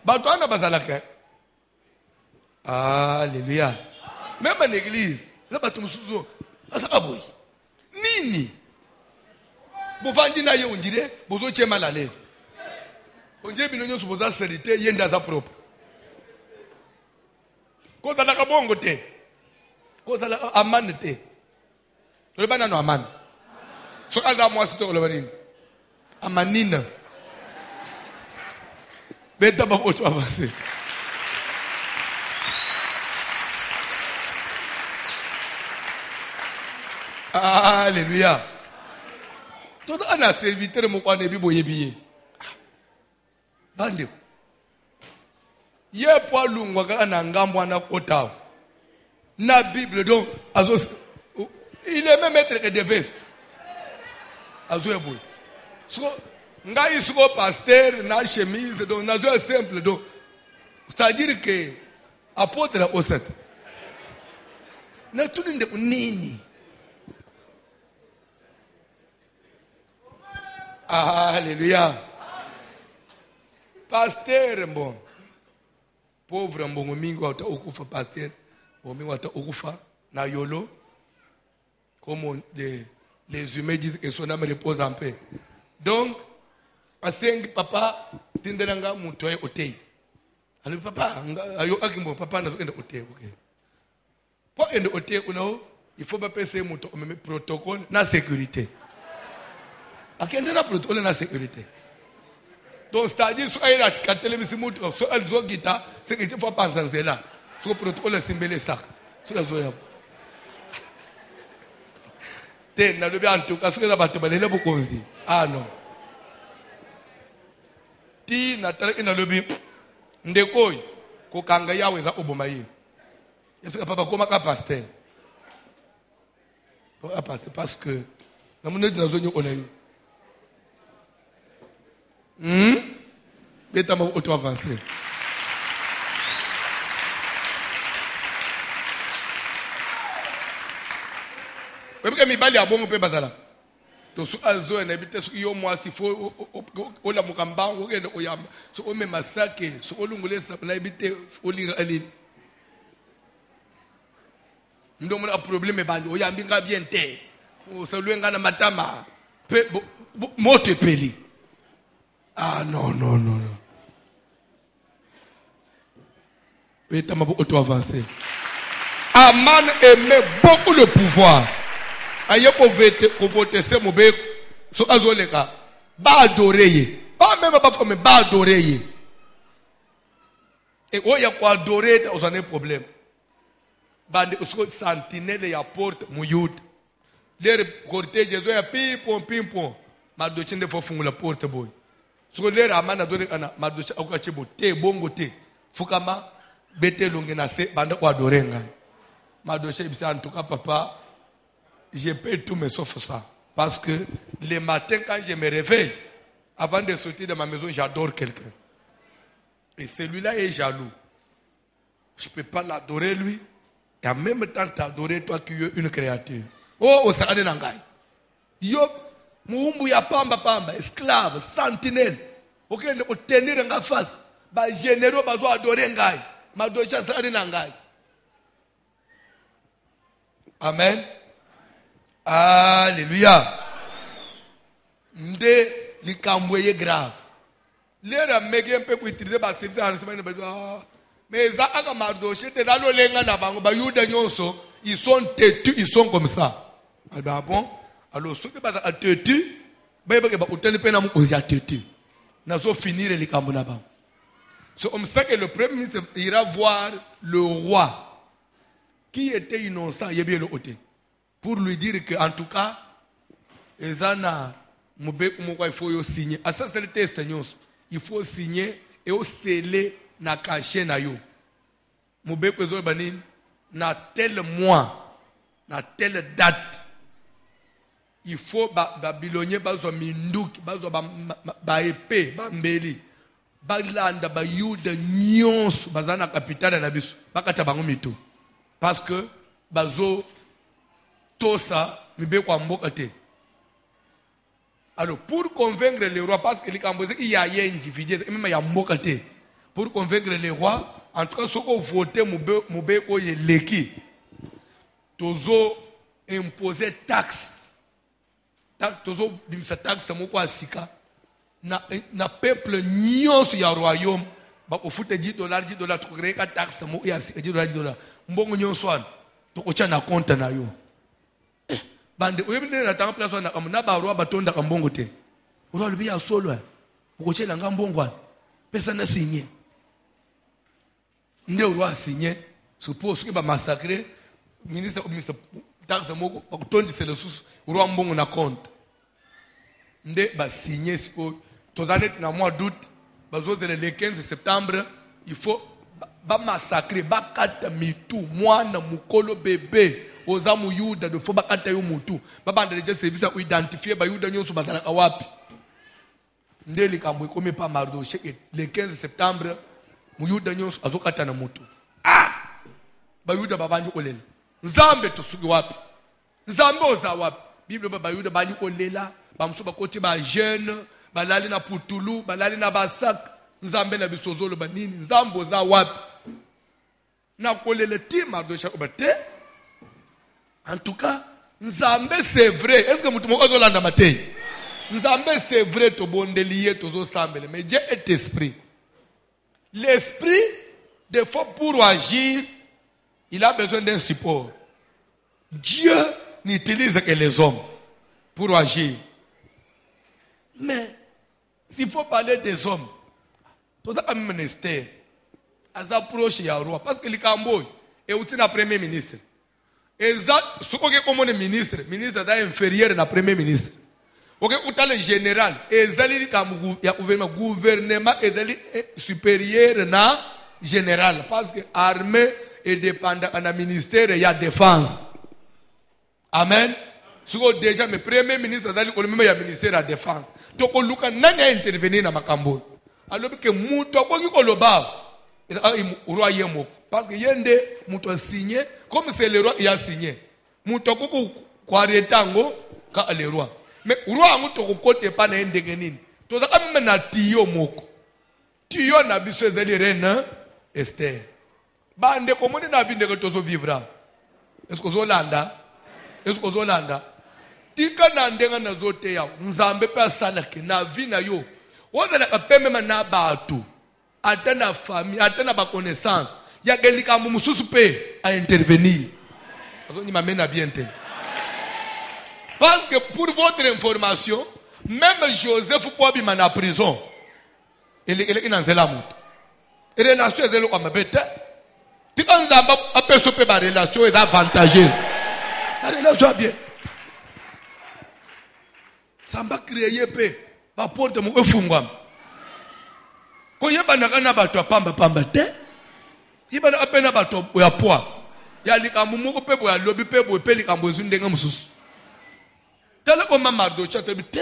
Bato wana bazalaka. Alléluia. Même en église, là bato musuzu asaka boy. Nini? Bovandi na ye on dirait bozo tche mal à l'aise. On dirait binonyo supoza serité yenda za propre. Koza la kabongo te. Koza la amane te. Le bana no amane. So aza moi sito le banine. Amanine. Beta ba ocho avancer. Alléluia. Tout on a serviteur mo kwa nebi boyebiye. Bande. Ye po lungwa ka na ngambo na kota. Na Bible donc azo il est même maître de veste. Azo eboy. So ngai suko pasteur na chemise donc na zo simple donc c'est-à-dire que apôtre la osset. Na tout ndé nini. Alléluia. Pasteur bon. Pauvre mbongo mingi wata okufa pasteur. Mingi wata okufa na yolo. Comme les humains disent que son âme repose en paix. Donc, asengi papa tindelanga mutoye otei. Alors papa ayo akimbo papa nazo enda otei. OK. Pour enda otei il faut pas passer muto même protocole na sécurité. Akende na protocole na sécurité. Donc c'est-à-dire so ayela tikatele misimuto so alzo gita c'est que il faut penser là. So protocole simbele sac. So la zoya. Te na lobi en tout cas ce que ça va te balela bokonzi. Ah non. Ti na tala ina lobi ndekoi ko kanga yawe za oboma yi. Est-ce que papa koma ka pasteur? Pas pasteur parce que na mona na zonyo olayo. Beta ma auto avancer. Webika mibali ya bongo pe bazala. To su azo na bite su yo mwasi fo ola mukambango kende oyamba. So ome masake, so olungulesa na bite olinga ali. Ndo mona problème bandi oyambi nga bien te. O sa luenga na matama. Pe moto peli. Ah non. Beta ma auto avancer. Aman aimait beaucoup le pouvoir. Aye ko voter c'est mauvais so azoleka ba adorer pas même pas comme ba adorer et oya ko adorer on a un problème bande usko sentinelle ya porte muyud leur cortège Jésus ya pimpon madoche ndefo fungula porte boy so leur amana dole kana madoche akache bote bongo te fukama bete longe na se bande ko adorer ngai madoche bisa en tout cas papa je paie tout mais sauf ça. Parce que le matin, quand je me réveille, avant de sortir de ma maison, j'adore quelqu'un. Et celui-là est jaloux. Je ne peux pas l'adorer lui. Et en même temps, t'adorer toi qui es une créature. Oh, ça a des nangai. Yo, muumbu ya pamba, esclave, sentinelle. Ok, on tenir en face. Ba généraux, ba zo adorer ngai. Ma docha ça a des nangai. Amen. Alléluia. Nde likamboye grave. Lera mege mpe ku utiliser ba service en semaine ba mais ça aka mardoché te dalo lenga na bango ba yuda nyonso ils sont têtus, ils sont comme ça. Ah bon? Alors ceux qui ba têtus ba yeba ba utani pe na mu osia têtu. Na so finir likambo na bango. C'est comme ça que le premier ministre ira voir le roi qui était innocent yebi le hôtel. Pour lui dire que en tout cas ezana mubeko moko il faut yo signer à ça c'est le test nyonso il faut signer et au sceller na cachet na yo mubeko ezo banini na tel mois na telle date il faut babilonye bazo minduki bazo ba épée ba mbeli balanda ba yuda nyonso bazana capitale na biso bakata bango mito parce que bazo tout ça, mibeko mboka te. Alors, pour convaincre les rois, parce que les Cambodgiens, il y a un individu, même il y a un pour convaincre les rois, en tout cas, ceux qui ont voté, Moubé, Leki, tozo imposer taxe. Tozo bimsa taxe, moko asika. Na peuple nyonso ya royaume, ba ko fute $10, $10, to créer ka taxe, moko ya $10. Mbongo nyonso an, to ko na compte na yo. Bande oyebine na tanga place na ba roi batonda ka mbongo te. Roi lubi ya solo ko chela nga mbongo an. Pesa na signé. Nde roi signé, suppose que ba massacrer ministre taxe moko ko tondi c'est le sous roi mbongo na compte. Nde ba signé siko tozanet na mois d'août bazoze le 15 septembre il faut ba massacrer ba kata mitu mwana mukolo bébé oza muyuda de fo bakata yo mutu babanda deja service ku identifier ba yuda nyonso bazalaka wapi nde likambo ikomi pa Mardoché le 15 septembre muyuda nyonso azokata na mutu ba yuda babanyi kolela nzambe tosuki wapi nzambe oza wapi bible ba yuda banyi kolela bamuso bakoti ba jeune balali na putulu balali na basak nzambe na bisozolo banini nzambe oza wapi na kolela ti Mardoché obate. En tout cas, Nzambe c'est vrai. Est-ce que vous avez la matin? Nzambe c'est vrai, to bondelier, to zo sambele. Mais Dieu est esprit. L'esprit, des fois pour agir, il a besoin d'un support. Dieu n'utilise que les hommes pour agir. Mais, s'il faut parler des hommes, tout ça comme ministère, à s'approche du roi. Parce que les Cambodges, et aussi le premier ministre. Exact, ce que comme le ministre est inférieur à premier ministre. Ok, ou le général, ezali comme gouvernement est supérieur na général parce que l'armée est dépendante d'un ministère et il y a défense. Amen. Ce que déjà le premier ministre ezali comme même il y a ministère de la défense. Donc on luka nani intervenir na makambo. Alors que muto ko ko loba roi yemo parce que yende muto a signé comme c'est le roi qui a signé. Muto ko ko arrêtango ka le roi. Mais roi muto ko kote pa na ndenge nini. To za kama na tiyo moko. Tiyo na biso ezali reine Esther. Bande ko moni na vinde ko tozo vivra. Est-ce que zo landa? Est-ce que zo landa? Tika na ndenga na zote ya nzambe pa sala ke na vi na yo. Wona ka pembe na batu. Ata na famille, ata na ba connaissance. Ya gelika mususu pe à intervenir. Azo ni m'amène à bien te. Parce que pour votre information, même Joseph Pouabi man en prison. Il est dans la moto. Et relation est comme bête. Tu quand nzamba apeso pe ba relation est avantageuse. La relation est bien. Samba créer pe ba porte mo efungwa. Ko yeba na bato pamba pamba te. Yeba na apena bato ya poa. Ya likambo moko pe bo ya lobi pe bo pe likambo ezundenga mususu. Tala ko Mardoché te bite.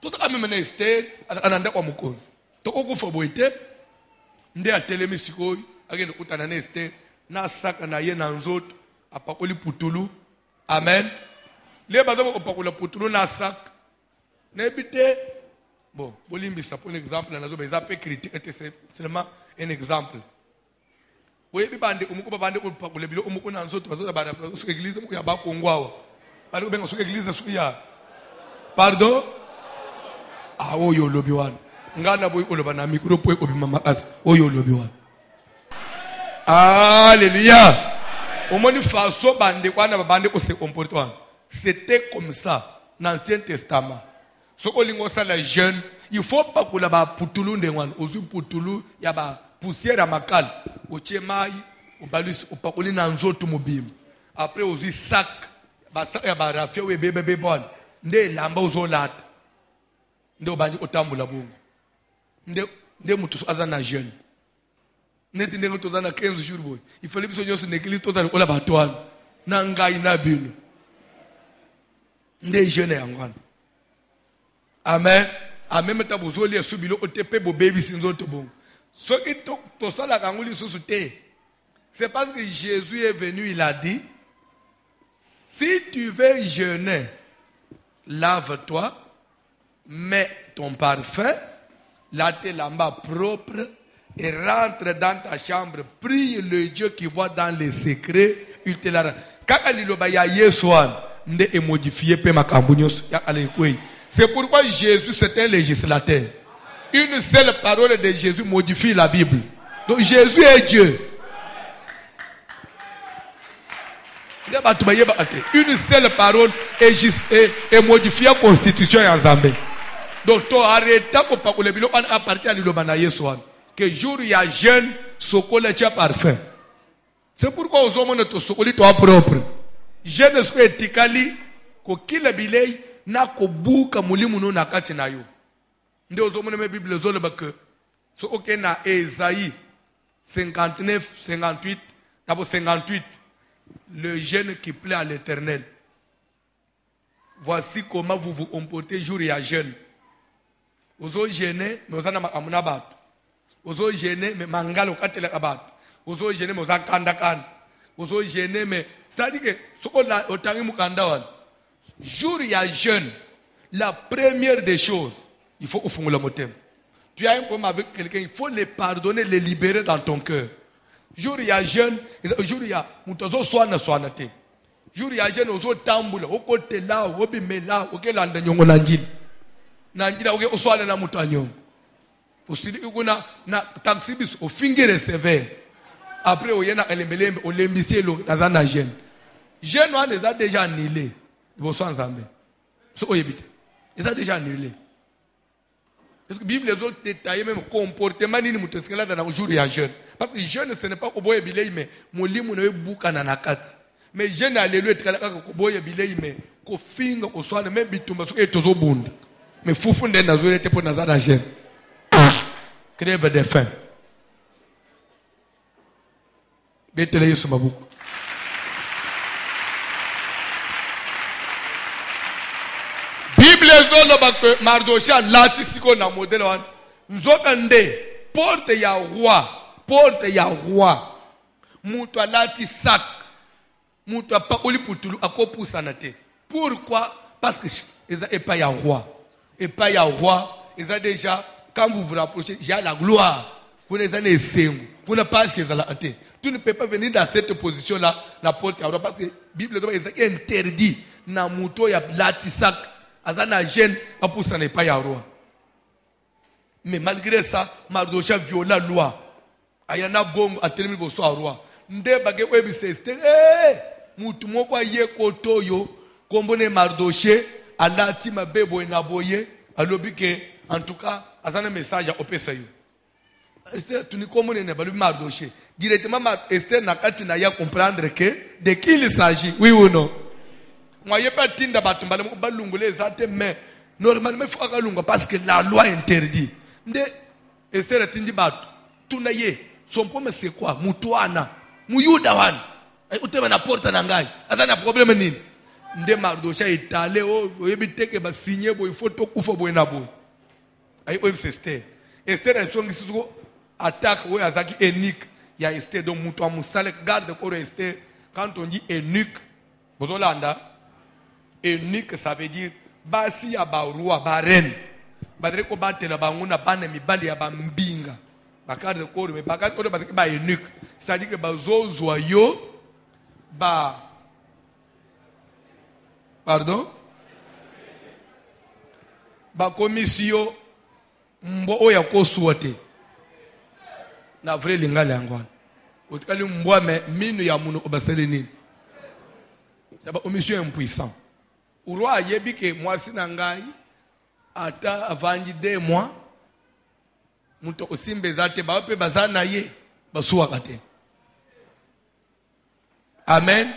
Tout a même na Esther ananda kwa mukonzi. To okufa boite. Nde atelemi sikoyi agenda kutana na Esther na saka na ye na nzoto apakoli putulu. Amen. Le bazo opakula putulu na saka. Na bite. Bon, Bolimbisa pour un exemple, ils appellent critique, c'est seulement un exemple. Oui, puis bande, on m'a bande pour le bilo, on m'a dit que nous avons sur l'église, il y a pas Congo. Parce que sur l'église, il y a. Pardon? Ah, oh yo lobiwan. Ngana boy olobana micro pour obi mama as. Oh yo lobiwan. Alléluia. Au moins une façon bande quoi na bande ko se comporter. C'était comme ça dans l'Ancien Testament. Ce qu'on a la jeune, il faut pas que la putulu ndengwan, ozu putulu ya ba poussière à makal, o chemai, o balus, o pakoli na nzoto mobim. Après ozu sac, ba sac ya ba rafia we bebe bon. Nde lamba ozolat. Nde obandi otambula bongo. Nde mutu azana jeune. Neti ndengo tozana 15 jours boy. Il fallait biso nyoso n'église total ola batwan. Na ngai na bino. Nde jeune yangwana. Amen. Amen. Meta bozoli ya subilo otepe bo baby sinzoto bon. Ce qui to sala kanguli susute. C'est parce que Jésus est venu, il a dit si tu veux jeûner, lave-toi mets ton parfum, là tes lamba propre, et rentre dans ta chambre, prie le Dieu qui voit dans les secrets, il te la rend. Quand il y a Yesuan, est modifié pe makambunios ya alekwe. C'est pourquoi Jésus c'est un législateur. Une seule parole de Jésus modifie la Bible. Donc Jésus est Dieu. Une seule parole est modifiée la constitution en Zambie. Donc tu arrêtes pour le bilo à partir à l'ilobana Yesuan. Que jour il y a jeune, sokola tia parfum. C'est pourquoi aux hommes de sokoli toi propre. Jeune soit etikali ko kila bilei na ko buka mulimu no na kati na yo. Ndio aux hommes de Bible zole bak. So ok na Esaïe 59 58 d'abord 58 le jeune qui plaît à l'Éternel. Voici comment vous vous comportez jour et à jeûne. Ozo jeûner mais ozana amuna bat. Ozo jeûner mais mangalo katela kabat. Ozo jeûner mais ozakanda kan. Ozo jeûner mais ça dit que ce qu'on a autant mukanda wan. Jour et à jeûne, la première des choses, il faut ouvrir le motem. Tu as un problème avec quelqu'un, il faut les pardonner, les libérer dans ton cœur. Jour il y a jeune, jour il y a mutozo soana soanate. Jour il y a jeune ozo tambula, okote la, obimela, okelanda nyongo nanjili. Nanjila oke oswana na mutanyo. Usidi ukuna na taxi bis ofingere sévère. Après oyena elembelembe olembisielo nazana jeune. Jeune wan les a déjà annulés. Boso nzambe. So oyebite. Les a déjà annulés. Parce que la Bible les autres détaillés même comportement ni muteskela dans le jour il y a jeune. Parce que jeune ce n'est pas koboye bilei mais molimu na buka na nakati. Mais jeune alléluia tkala koboye bilei mais ko finga ko swana même bitumba so etozo bunda. Mais fufu ndenda na zoete pour nazana jeune. Crève de faim. Betele Yesu mabuku. Bible zolo bak Mardosha lati siko na modèle wan. Nzokande porte ya roi. Porte ya roi. Mutu alati sac. Mutu apakoli putulu akopusa na te. Pourquoi? Parce que ils a pas ya roi. Et pas ya roi, ils a déjà quand vous vous rapprochez, j'ai la gloire. Vous n'êtes pas sengu. Vous n'êtes pas ces la te. Tu ne peux pas venir dans cette position là, la porte ya roi parce que Bible est interdit na mutu ya lati sac. Azana jeune apusa na pas ya roi. Mais malgré ça, Mardosha viola la loi. Ayana bongo atelemi boso roi. Nde bage webi sester mutu moko ye kotoyo kombone Mardoshe alati mabebo na boye alobi ke en tout cas azana message a opesa yo. Esther tu ni komone ne balu Mardoshe. Directement Esther na kati na ya comprendre que de qui il s'agit. Oui ou non? Moi je pas tinda batumbale mo balungule zate mais normalement il faut akalunga parce que la loi interdit. Nde Esther tindi batu tunaye son problème c'est quoi? Mutuana muyuda wan utema na porta na ngai azana problème nini? Nde Mardosha itale oyebiteke ba signer boy photo kufa boy na boy ay oy Esther songi sisuko attaque oy azaki eunuque ya Esther donc mutu amusale garde corps Esther quand on dit eunuque bozolanda eunuque ça veut dire basi ya ba roi ba reine badre ko batela banguna bana mibali ya bambinga bakade ko me bakade ko bazaki ba eunuque ça dit que bazozwa yo ba pardon ba commission mbo oya ko suote na vrai lingala ngwana otikali mbwa me minu ya muno obasele nini ya ba commission impuissant o roi yebi ke mwasi na ngai ata avangi 2 mois muto osimbe zate ba pe bazana ye basuwa kate. Amen.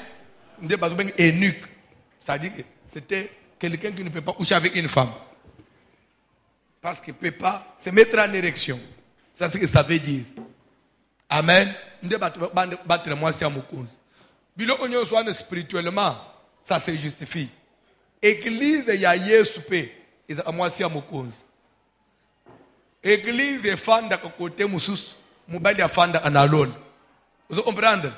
Nde bazo ben eunuque. Ça dit que c'était quelqu'un qui ne peut pas coucher avec une femme. Parce qu'il ne peut pas se mettre en érection. C'est ce que ça veut dire. Amen. Nde battre moi c'est à mokonzi. Bilo onyo soane spirituellement, ça se justifie. Église ya Yesu pe, à moi c'est à mokonzi. Église est fanda côté mususu, mubali ya fanda analol. Vous comprenez?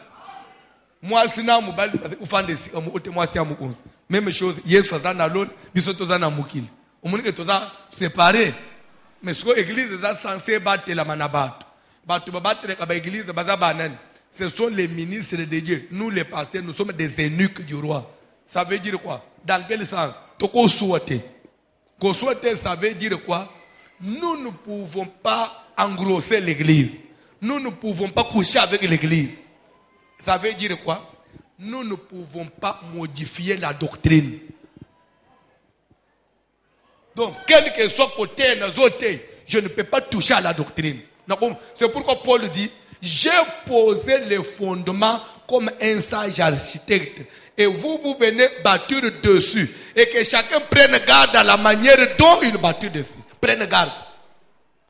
Moi sina mubali ufande si ote moi c'est à mokonzi. Même chose, Yesu azana lol, biso tozana mukili. Au monde que tout ça séparé. Mais ce que l'église est censée battre la manabat. Battre l'église, ce sont les ministres de Dieu. Nous, les pasteurs, nous sommes des eunuques du roi. Ça veut dire quoi? Dans quel sens? Souhaiter, ça veut dire quoi? Nous ne pouvons pas engrosser l'église. Nous ne pouvons pas coucher avec l'église. Ça veut dire quoi? Nous ne pouvons pas modifier la doctrine. Donc, quel que soit côté, je ne peux pas toucher à la doctrine. C'est pourquoi Paul dit, j'ai posé les fondements comme un sage architecte. Et vous venez bâtir dessus. Et que chacun prenne garde à la manière dont il bâtit dessus. Prenne garde.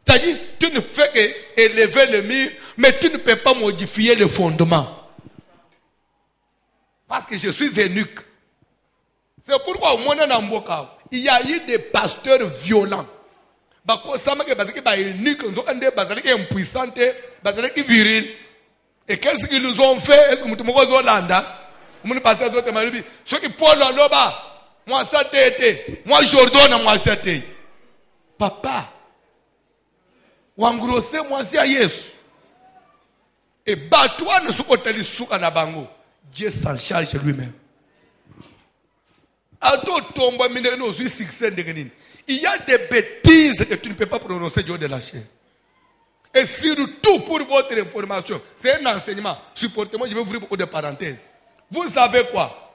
C'est-à-dire, tu ne fais qu'élever le mur, mais tu ne peux pas modifier le fondement. Parce que je suis eunuque. C'est pourquoi au monde Namboka, il y a eu des pasteurs violents. Viril. Et qu'est-ce qu'ils nous ont fait? Est-ce que nous avons Landa? Ceux qui Paul Loba, moi ça t'était, moi Jordan, moi ça t'était. Papa, wangrosé moi c'est Yesu. Et battoi ne soukoteli souka na bango. Dieu s'en charge lui-même. Il y a des bêtises que tu ne peux pas prononcer du haut de la chair. Et surtout pour votre information, c'est un enseignement. Supportez-moi, je vais ouvrir beaucoup de parenthèses. Vous savez quoi?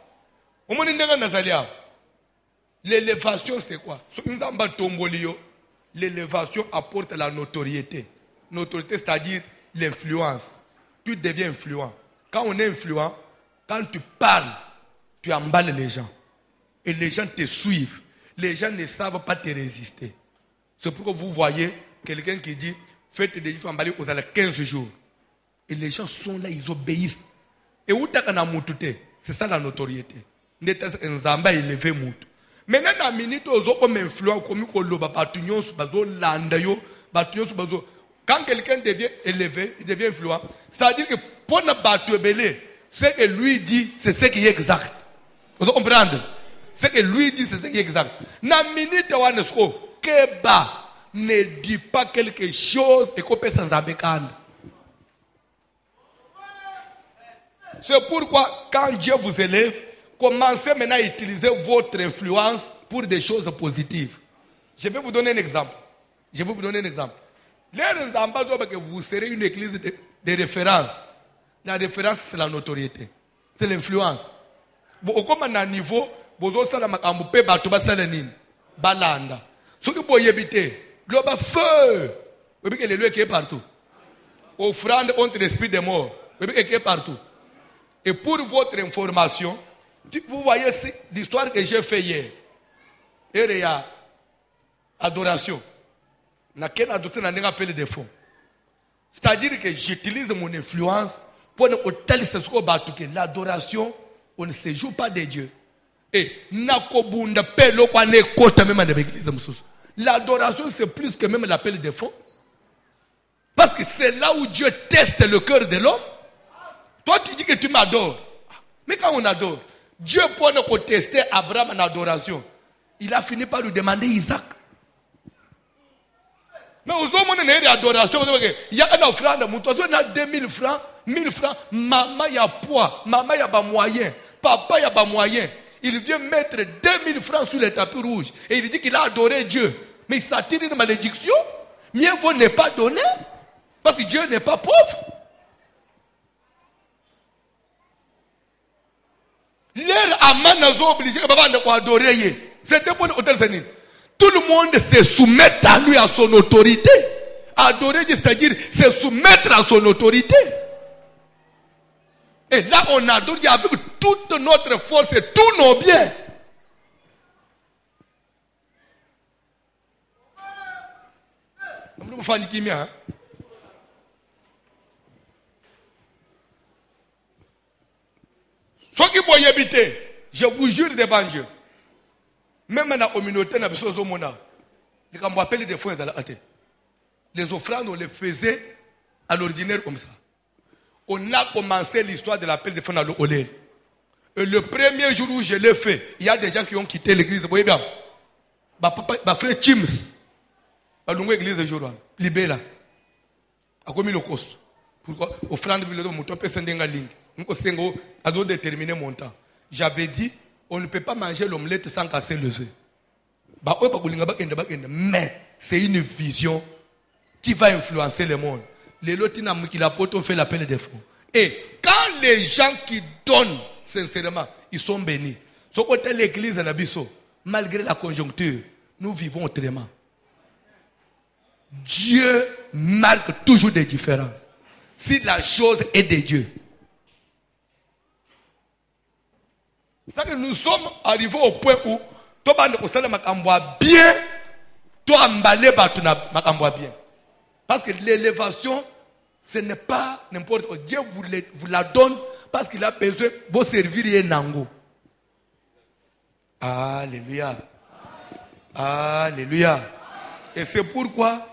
L'élévation, c'est quoi? L'élévation apporte la notoriété. Notoriété, c'est-à-dire l'influence. Tu deviens influent. Quand on est influent, quand tu parles, tu emballes les gens. Et les gens te suivent. Les gens ne savent pas te résister. C'est pourquoi vous voyez quelqu'un qui dit, faites des jours emballés aux 15 jours. Et les gens sont là, ils obéissent. Et où t'as qu'un moutoute? C'est ça la notoriété. Un zamba élevé moutou. Maintenant, dans la minute, aux autres comme influents, comme quand quelqu'un devient élevé, il devient influent, c'est-à-dire que pour ne pas te belé, ce que lui dit, c'est ce qui est exact. Vous comprenez? Ce que lui dit, c'est ce qui est exact. Na minute wanesko, Keba ne dit pas quelque chose et qu'on peut s'en abécane. C'est pourquoi, quand Dieu vous élève, commencez maintenant à utiliser votre influence pour des choses positives. Je vais vous donner un exemple. Que vous serez une église de référence. La référence, c'est la notoriété. C'est l'influence. Bon, comme à un niveau, vous avez la makambupe, balanda. Ce que vous éviter, global feu. Vous voyez que les lieux qui est partout. Offrande contre l'esprit des morts. Vous voyez qu'il est partout. Et pour votre information, vous voyez l'histoire que j'ai fait hier. Et il y a adoration. C'est-à-dire que j'utilise mon influence pour ne pas l'adoration, on ne se joue pas de Dieu. Et l'adoration, c'est plus que même l'appel des fonds. Parce que c'est là où Dieu teste le cœur de l'homme. Toi, tu dis que tu m'adores. Mais quand on adore, Dieu, pour nous tester Abraham en adoration, il a fini par lui demander Isaac. Mais aux hommes, on a une adoration. Il y a une offrande. Il y a 2000 francs, 1000 francs. Maman, il y a poids. Maman, il y a pas moyen. Papa, il y a pas moyen. Il vient mettre 2000 francs sur le tapis rouge. Et il dit qu'il a adoré Dieu. Mais il s'attire une malédiction. Mieux vaut ne pas donner. Parce que Dieu n'est pas pauvre. L'air aman n'a obligé de adorer. C'était pour l'hôtel Zénine. Tout le monde se soumet à lui, à son autorité. Adorer, c'est-à-dire se soumettre à son autorité. Et là, on adore Dieu avec toute notre force et tous nos biens. Ceux qui vont y habiter, je vous jure devant Dieu. Même dans la communauté, les offrandes, on les faisait à l'ordinaire comme ça. On a commencé l'histoire de l'appel des fonds à l'Olé. Et le premier jour où je l'ai fait, il y a des gens qui ont quitté l'église. Vous voyez bien. frère Chims, balungu église de Joran, libéla. A commis le cost. Pourquoi? Offrande de mon top sendenga ling. Nous sengo à déterminer mon temps. J'avais dit, on ne peut pas manger l'omelette sans casser le œuf. Mais c'est une vision qui va influencer le monde. Les lotina qui ont fait l'appel des fonds. Et quand les gens qui donnent sincèrement, ils sont bénis. Sur côté l'église de l'Abisso, malgré la conjoncture, nous vivons autrement. Dieu marque toujours des différences. Si la chose est de Dieu. C'est que nous sommes arrivés au point où tout le monde bien, tout le monde bien. Parce que l'élévation, ce n'est pas n'importe quoi. Dieu vous la donne parce qu'il a besoin de vous servir et nango. Alléluia. Alléluia. Et c'est pourquoi,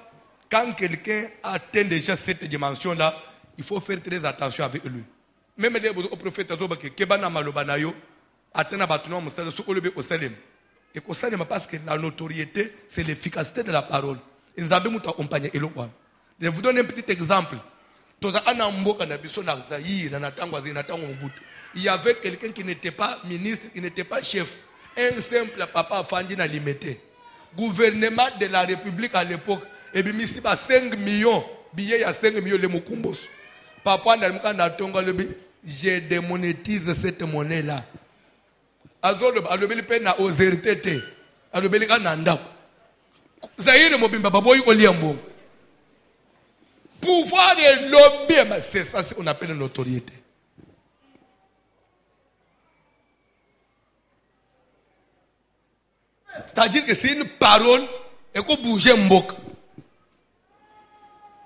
quand quelqu'un atteint déjà cette dimension-là, il faut faire très attention avec lui. Même les prophètes, et parce que la notoriété, c'est l'efficacité de la parole. Je vous donne un petit exemple. Il y avait quelqu'un qui n'était pas ministre, qui n'était pas chef. Un simple papa Fandi n'a limité. Gouvernement de la République à l'époque, et bien ici, 5 millions, billets à 5 millions, les Mukumbos. Papa n'a je démonétise cette monnaie-là. Azolo, alobeli pe na ozertete. Alobeli ka nanda. Zaire mobimba baboyi oliambo. Pouvoir et lobby, c'est ça qu'on appelle une notoriété. C'est-à-dire que c'est une parole et qu'on bouge mbok.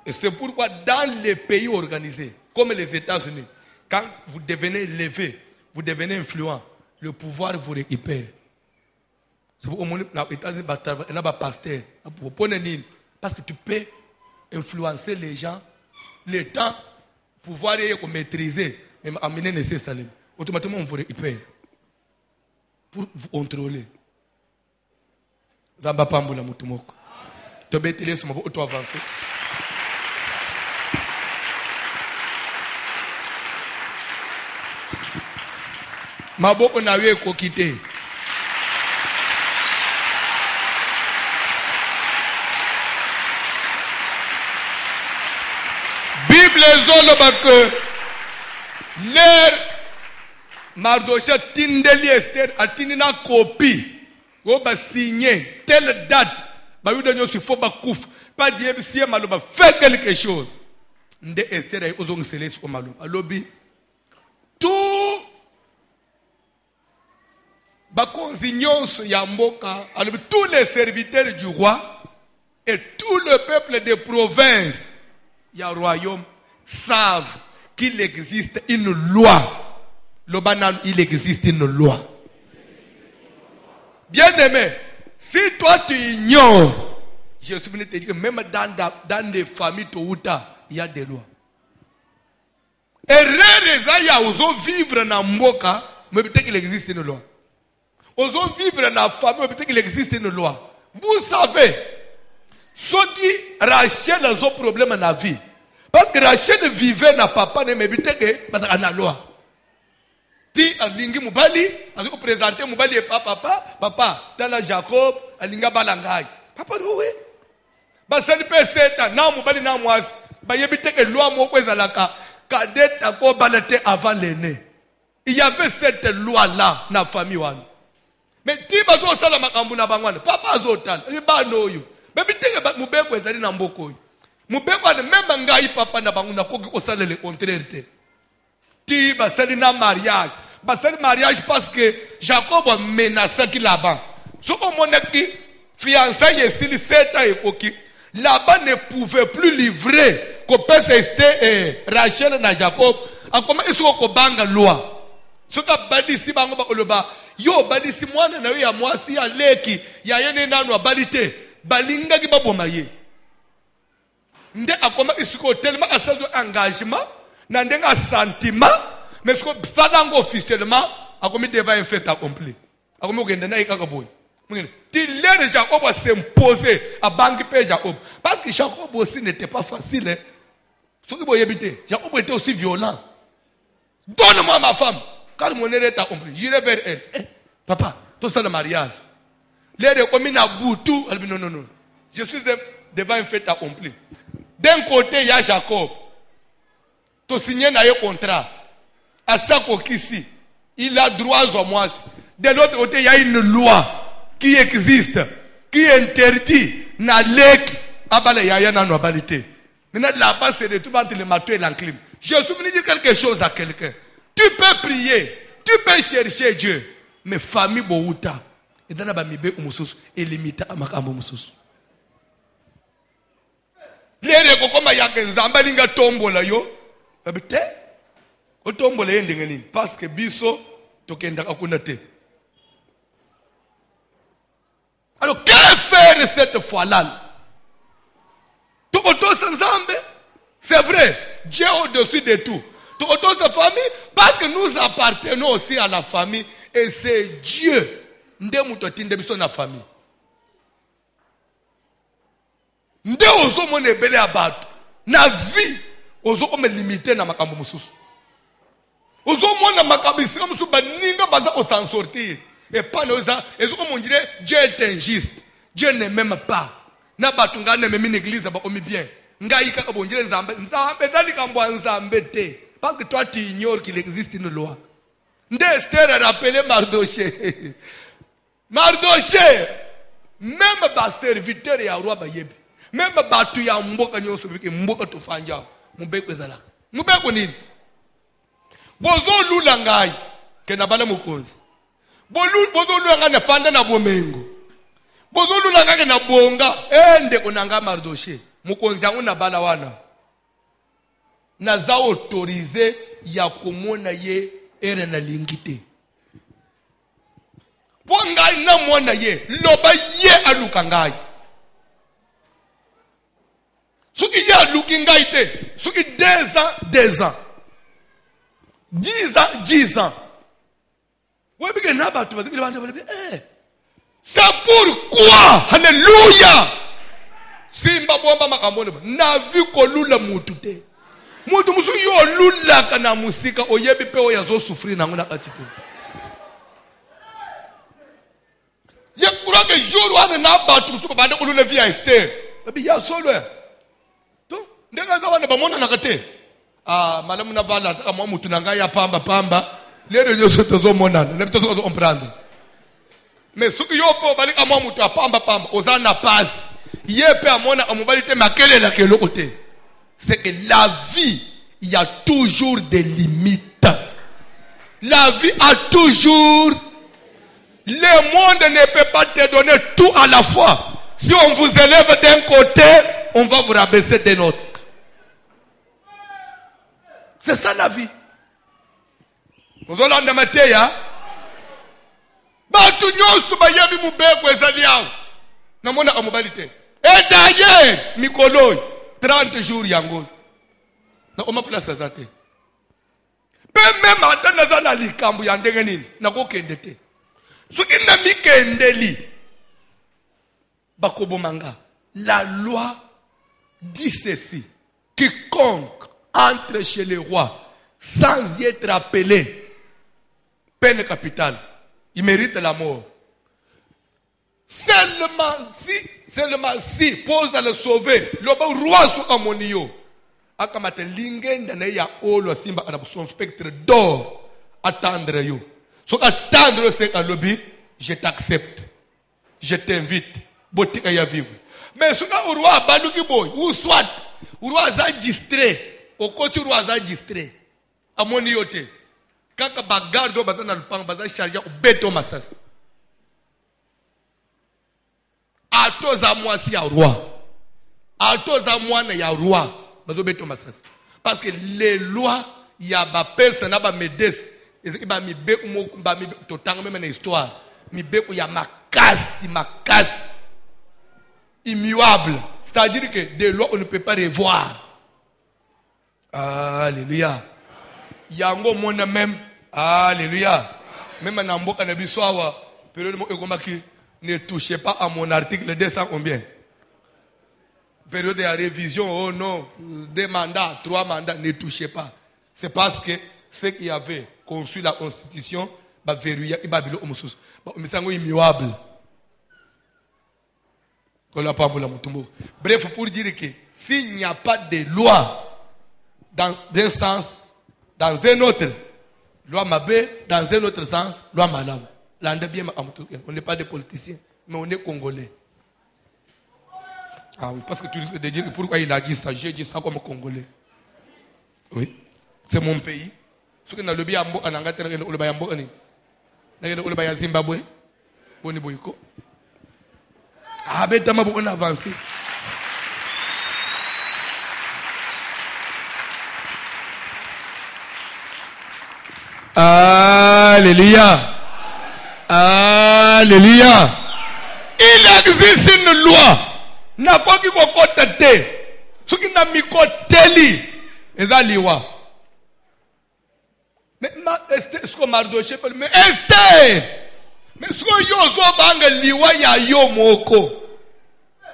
Et c'est pourquoi dans les pays organisés, comme les États-Unis, quand vous devenez élevé, vous devenez influent, le pouvoir vous récupère. C'est pourquoi les États-Unis, il y a un pasteur. Parce que tu peux influencer les gens, le temps, pouvoir maîtriser, même amener nécessairement. Automatiquement, on vous récupère. Pour vous contrôler. Zamba Pamboula Moutoumoko. Tu peux te laisser avancer. Maboko na we ko kité. Bible zolo que l'air Mardoché tindeli Esther atinina copie. Go ba signer telle date. Ba yu danyo si faut ba kouf. Pas dire si maloba fait quelque chose. Nde Esther ay ozong selesi ko malo. Alobi tout tous les serviteurs du roi et tout le peuple des provinces, il y a un royaume, savent qu'il existe une loi. Le banal, il existe une loi. Bien aimé, si toi tu ignores, je suis venu te dire que même dans des familles Touta, il y a des lois. Et il vivre dans Mboka, mais peut-être qu'il existe une loi. Osons vivre dans la famille, peut-être qu'il existe une loi. Vous savez, ceux qui Rachel ont un problème dans la vie. Parce que Rachel vivait dans papa, mais peut-être qu'il y a une loi. Ti alingi mubali, aliko présenter mubali et papa, tala Jacob, alinga balangai. Papa oui. Basali pe seta, na mubali na mwasi. Ba yebite que loi moko ezalaka, kadeta ko balete avant l'aîné. Il y avait cette loi-là dans la famille. Mais si bazo sala makambu na bangwana, papa azotala, libano yo. Bebi tenge mubeko ezali na mboko yo. Mubeko ane même ngai papa na banguna koki kosala le contraire te. Ti basali na mariage. Basali mariage parce que Jacob a menacé qui là-bas. Si on monaki fiançailles esili 7 ans et koki, là-bas ne pouvait plus livrer que pèse Esther Rachel na Jacob. En comment est-ce qu'on banga loi? Ce qu'a badi si bango ba oloba yo badi si mwana na yo ya mwasi ya leki ya yene nanu abalite balinga ki baboma ye nde akoma isiko tellement asazo engagement na ndenga sentiment mais ce que ça officiellement akomi devant un fait accompli akomi okende na ikaka boy L'air de Jacob va s'imposer à banque Père Jacob. Parce que Jacob aussi n'était pas facile. Hein. Ce qui habiter. Jacob était aussi violent. Donne-moi ma femme. Quand mon air est accompli, j'irai vers elle. Eh, papa, tout ça le mariage. L'air est comme une boutou. Elle dit non, non, non. Je suis devant un fait accompli. D'un côté, il y a Jacob. Tu signes un contrat. À ça ici, il a droit à moi. De l'autre côté, il y a une loi qui existe, qui interdit na lek abale yaya na nobilité. Maintenant la base c'est de tout entre le matin et l'enclim. Je suis venu dire quelque chose à quelqu'un. Tu peux prier, tu peux chercher Dieu, mais famille bouta et dans la bamibe umusus et limita amakambo umusus. Les kokoma ya nzamba linga tombola yo, babite o tombola yendenge nini parce que biso tokenda akuna te. Alors, que faire cette fois-là? C'est vrai, Dieu est au-dessus de tout. Toute sa famille, parce que nous appartenons aussi à la famille, et c'est Dieu. La famille. Nde ozo mon ebele abato. Na vie, ozo comme limité na makambo mususu. Ozo mon makambo sika mususu baninga baza o s'en sortir. Et pas nos ans, et ce qu'on dirait, Dieu est injuste. Dieu ne m'aime pas. Na batunga ne m'aime une église, ba omi bien. Ngaïka bon dirait nzambe, nzambe dali kambwa nzambe te. Parce que toi tu ignores qu'il existe une loi. Nde Esther a rappelé Mardoché. Mardoché, même ba serviteur ya roi ba yebi. Même ba tu ya mboka nyoso biki mboka to fanja. Mubeko ezalaka. Mubeko nini? Bozo lula ngai ke na bala mukonzi. Bozolulanga na fanda na bomengo. Bozolulanga na bonga. Ende konanga Mardoché. Mukonzi yangu na bala wana. Naza autorisé ya komona ye ere na lingite. Pongai na mwana ye. Loba ye aluka ngai. Suki ye aluki ngai te. Suki 2 ans, 2 ans. 10 ans, 10 ans. C'est pourquoi, alléluia, simba bomba makambo na vu ko lula mutu te mutu musu yo lula kana musika oyebi pe oyazo souffrir na ngona katite. Je crois que jour où na batu musu ko bande ko lula via Esther babi ya solo to ndenga za wana bamona na kate malamu na vala kama mutu nanga ya pamba les réunions sont au monde, ne peut pas comprendre. Mais ce qui yopo bali kama mutu apamba ozana passe. Yepe amona amubalite makele la kelo côté. C'est que la vie, il y a toujours des limites. La vie a toujours. Le monde ne peut pas te donner tout à la fois. Si on vous élève d'un côté, on va vous rabaisser d'un autre. C'est ça la vie. Vous allez en amater, hein? Batu nyosu bayebi mubeko ezali yao. Namona amubalite. Et d'ailleurs, Mikoloy, 30 jours yango. Na oma place azate. Pe même atana zana likambu ya ndenge nini na ko kende te. Soki na mikendeli. Bakobo manga. La loi dit ceci. Quiconque entre chez les rois sans y être appelé, peine capitale, il mérite la mort. Seulement si, pose à le sauver, le roi sous amonio. Akamate lingenda na ya olo simba ana son spectre d'or attendre yo. So attendre c'est un lobby, je t'accepte. Je t'invite. Botika ya vivre. Mais ce que roi baluki boy ou soit roi za distrait, au côté roi za distrait. Amonio te. Kaka bagardo bazana lupang baza charger au beto masas. Ato za mwasi ya roi. Ato za mwana ya roi. Bazo beto masas. Parce que les lois ya ba personne ba medes. Et ba mi be mo ba mi to tanga même na histoire. Mi be ko ya makasi. Immuable. C'est-à-dire que des lois on ne peut pas revoir. Alléluia. Yango mona même. Alléluia. Même na mboka na biso awa période mo ekomaki ne touchez pas à mon article 200 combien? Période de révision, oh non, 2 mandats, 3 mandats, ne touchez pas. C'est parce que ceux qui avaient conçu la constitution, verrouillé, ils sont immuables. Bref, pour dire que s'il n'y a pas de loi dans un sens, dans un autre, loi Mabé, dans un autre sens, loi Malam. On n'est pas des politiciens, mais on est Congolais. Ah oui, parce que tu risques de dire pourquoi il a dit ça, j'ai dit ça comme Congolais. Oui, c'est mon pays. Ce que nous avons dit, en Angleterre, en Zimbabwe, on est boyko. Ah, ben, on a avancé. Alléluia. Alléluia. Il existe une loi. N'a pas qui côté te. Ce qui n'a mis côté ezaliwa. Mais est-ce que Mardoché peut mais Esther. Mais ce que yo zo banga liwa ya yo moko.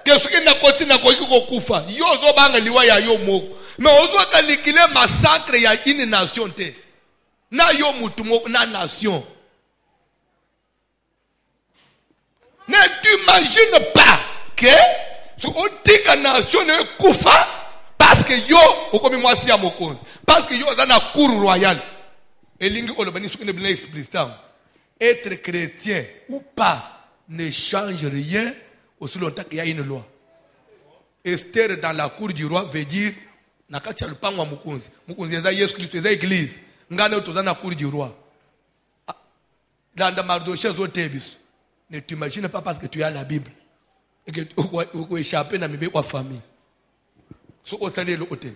Qu'est-ce que n'a côté na ko kufa. Yo zo banga liwa ya yo moko. Mais ozo kalikile massacre ya une nation te. Na yo mutu moko na nation. Ne t'imagines pas que ce que la nation est koufa parce que yo, okomi mwasi ya mokonzi, parce que yo zana cour royale. Et lingi olobani ce que ne bien explicitement. Être chrétien ou pas ne change rien aussi longtemps qu'il y a une loi. Esther dans la cour du roi veut dire nakati ya lupango wa mokonzi. Mokonzi eza Yesu Kristo eza église. Ngane otoza na cour du roi. Dans Mardoché zotebiso. Ne t'imagine pas parce que tu as la Bible et que tu vas échapper dans la famille. So au sein de l'autre.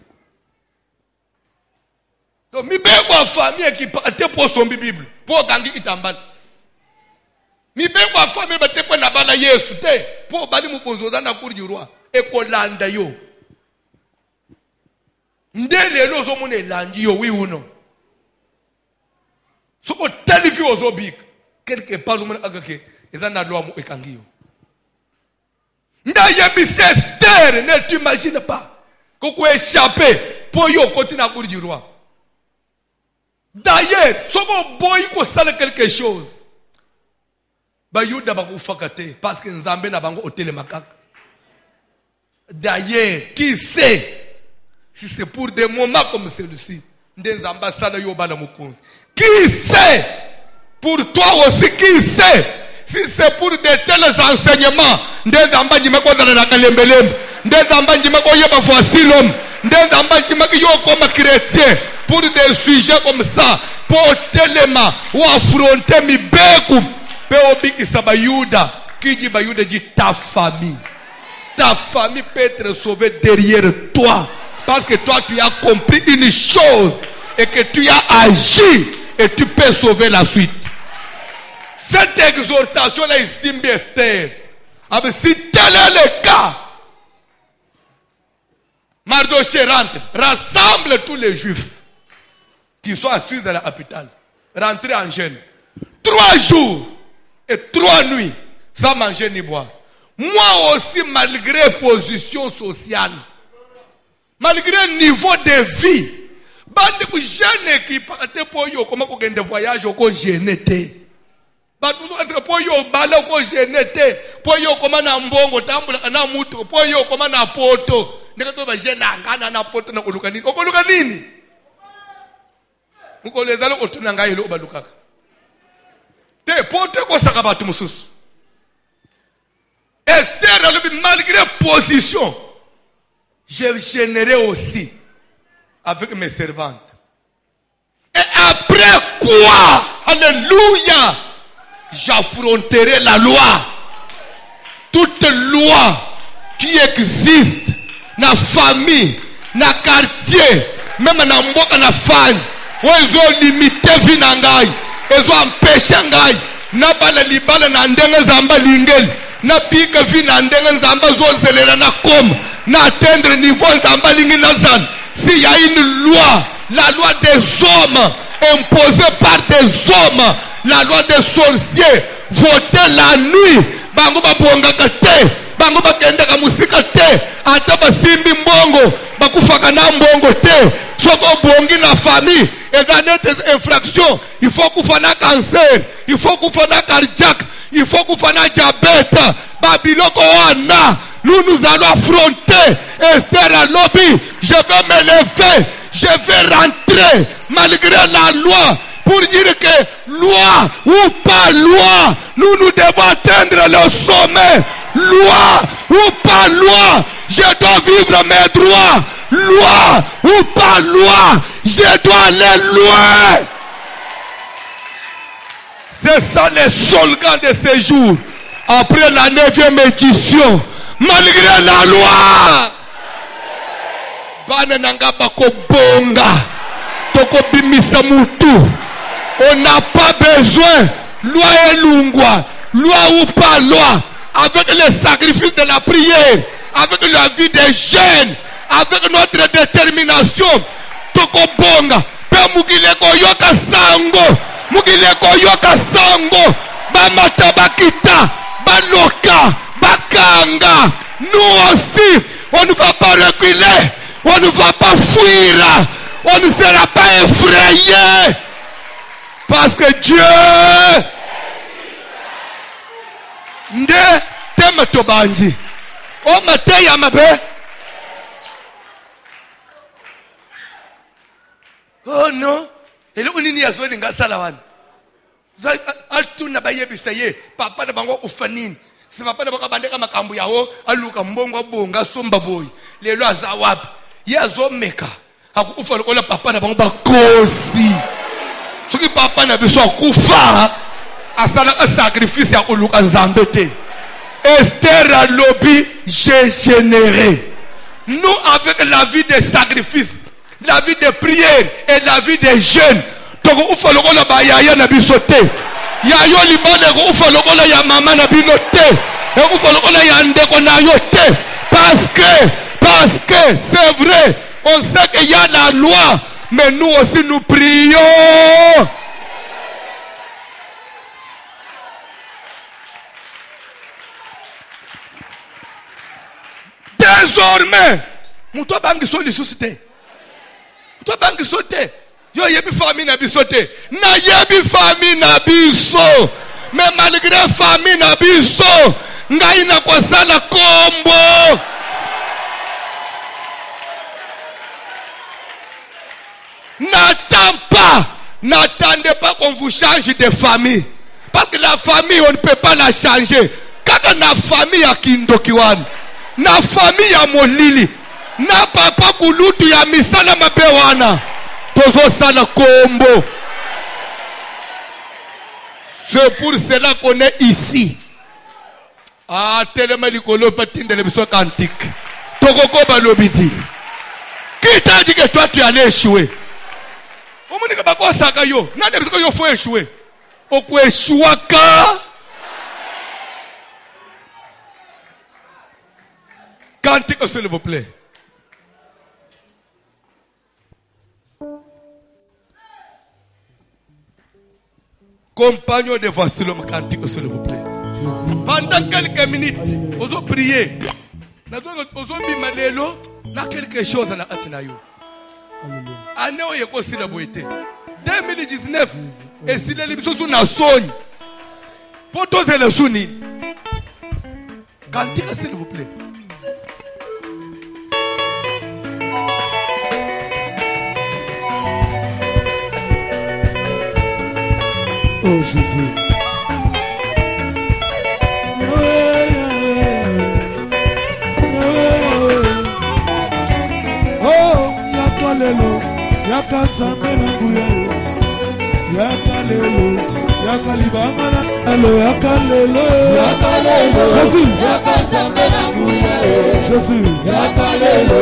Donc mi be kwa famille qui te pour son Bible pour gangi itambala. Mi be kwa famille ba te pour na bala Yesu te pour bali mukonzo za na cour du roi et ko landa yo. Ndele lo zo mona landi yo oui ou non. So au talifi ozobik quelque part le monde agake ezana loi mu ekangiyo. Esther, ne t'imagine pas que tu peux échapper pour y continuer à courir du roi. D'ailleurs, si vous voyez que ça quelque chose, parce que Nzambe n'a pas hôtel macaque. D'ailleurs, qui sait si c'est pour des moments comme celui-ci, qui sait pour toi aussi, qui sait si c'est pour de tels enseignements, ndezamba njimako na kalembelem, ndezamba njimako yeba fosilom, ndezamba njimako yo comme chrétien, pour des sujets comme ça, pour telema ou affronter mi beku, pe obiki sabayuda, qui dit bayuda dit ta famille peut être sauvée derrière toi, parce que toi tu as compris une chose et que tu as agi et tu peux sauver la suite. Cette exhortation-là est Simbi Esther. Si tel est le cas, Mardoché rentre, rassemble tous les juifs qui sont assis à la capitale, rentre en jeûne. 3 jours et 3 nuits sans manger ni boire. Moi aussi, malgré position sociale, malgré niveau de vie, bande de jeunes qui partent pour yo, comment qu'on gagne des voyages au gêné. Pour yo bala ko genete pour yo koma na mbongo tambula na mutu pour yo koma na poto ndikato ba jena ngana na poto na koluka nini ukoleza lo otuna ngayi lo balukaka te poto ko saka batu mususu. Esther malgré position j'ai généré aussi avec mes servantes et après quoi alléluia j'affronterai la loi. Toute loi qui existe dans la famille, dans le quartier, même dans le monde, dans la famille, où ils ont limité vie nangai, ils ont empêché nangai, n'a pas le libala n'andenge zamba lingel, n'a pique vie n'andenge zamba zozelela na kom, n'a atteindre niveau zamba lingel nazan. S'il y a une loi, la loi des hommes, imposée par des hommes, la loi des sorciers, votée la nuit bango babongaka te, bango bakendaka musika te, ata basimbi mbongo bakufaka na mbongo te. Soko bongi na famille et infraction, il faut kufa na cancer, il faut kufa na cardiaque, il faut kufa na diabète. Babiloko wana, nous allons affronter Esther à lobby. Je vais me lever, je vais rentrer malgré la loi, pour dire que loi ou pas loi, nous devons atteindre le sommet. Loi ou pas loi, je dois vivre mes droits. Loi ou pas loi, je dois aller loin. C'est ça les slogans de ces jours. Après la 9e édition, malgré la loi, banananga bako bonga, toko bimisa mutu. On n'a pas besoin, loi et lungwa, loi ou pas loi, avec les sacrifices de la prière, avec la vie des jeunes, avec notre détermination, toko bonga, pe mugileko yoka sango, mugileko yoka sango, bamata bakita, baloka, bakanga. Nous aussi, on ne va pas reculer, on ne va pas fuir, on ne sera pas effrayé. Parce que Dieu nde teme tobanji o mate ya mabe. Oh non, ele unini yazo linga sala wana altuna bayebisa ye papa na bango ufanini si papa na bango bandeka makambo yawo aluka mbongo bonga somba boy lelo azawapi yazo meka akufa lokola papa na bango bakosi. Soki papa na biso akufa asala un sacrifice ya uluka nzambe te. Esther a lobby, j'ai généré. Nous avec la vie des sacrifices, la vie de prière et la vie des jeûnes, toko ufa lokola ba yaya na biso te. Yayo libane ko ufa lokola ya mama na bino te. E ufa lokola ya ndeko na yo te. Parce que c'est vrai, on sait qu'il y a la loi, mais nous aussi nous prions. Désormais, muto bangi so lisusu te. Muto bangi so te. Yo yebi famille na biso te. Na yebi famille na biso. Mais malgré famille na biso, ngai na kosala kombo. N'attendez pas qu'on vous change de famille. Parce que la famille, on ne peut pas la changer. Kaka na famille ya Kindokiwan, na famille ya Molili, na papa kulutu ya misala mabewana, tozo sala kombo. C'est pour cela qu'on est ici. Ah, tellement likolo patin de l'émission quantique. Tokoko balobidi. Qui t'a dit que toi tu allais échouer? Omonika bako saka yo. Nande bisiko yo faut échouer. Oku échouaka. Cantique s'il vous plaît. Compagnon de Vassilom, cantique s'il vous plaît. Pendant quelques minutes, vous avez prié. Vous avez malelo. Na quelque chose na atinayo. Année où yeko sila boité. 2019 et si les libres sont na sogne. Pour doser le souni. Cantique s'il vous plaît. Oh Jésus. Yakalelo, yakasamena kuya, yakalelo, yakalibamana, alo yakalelo, yakalelo, Jésus, yakasamena kuya, Jésus, yakalelo,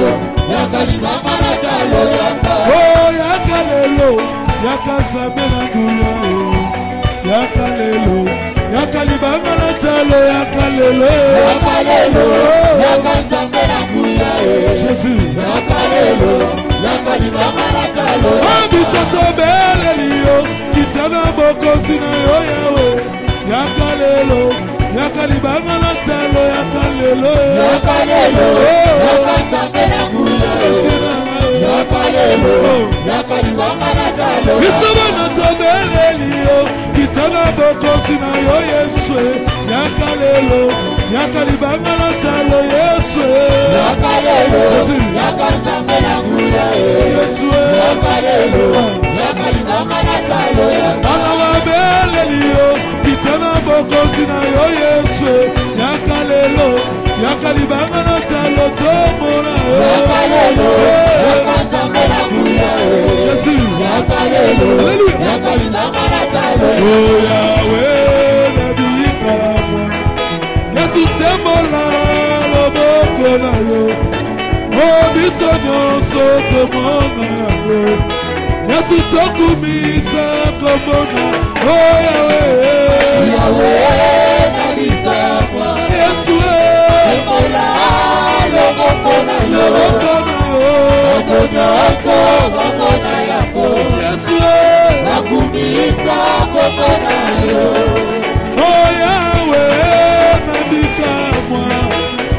yakalibamana, alo yakalelo, oh yakalelo, yakasamena kuya, yakalelo, yakalibamana, alo yakalelo, yakalelo, yakasamena kuya, Jésus, yakalelo. Yakalelo, yakalibanga na talo yakalelo yakalelo yakanzambe na nguya yakalelo yakalibanga na talo bisoba na tobelelio kitana bokosi na yo Yesu yakalelo yakalibanga na talo Yesu yakalelo yakanzambe na nguya Yesu yakalelo yakalibanga na talo anawabelelio kitana bokosi na yo Yesu yakalelo yakalibanga na talo tomona yakalelo yakanzambe na nguya Jésus yakalelo yakalibanga na talo oh Yahweh nabika Yesu sembola loboko na yo oh biso nyonso tomona yango Yesu tokumisa komona oh Yahweh nabika Yesu sembola loboko na yo nyonso komona yango Yesu nakumisa komona yo oh Yahweh nabika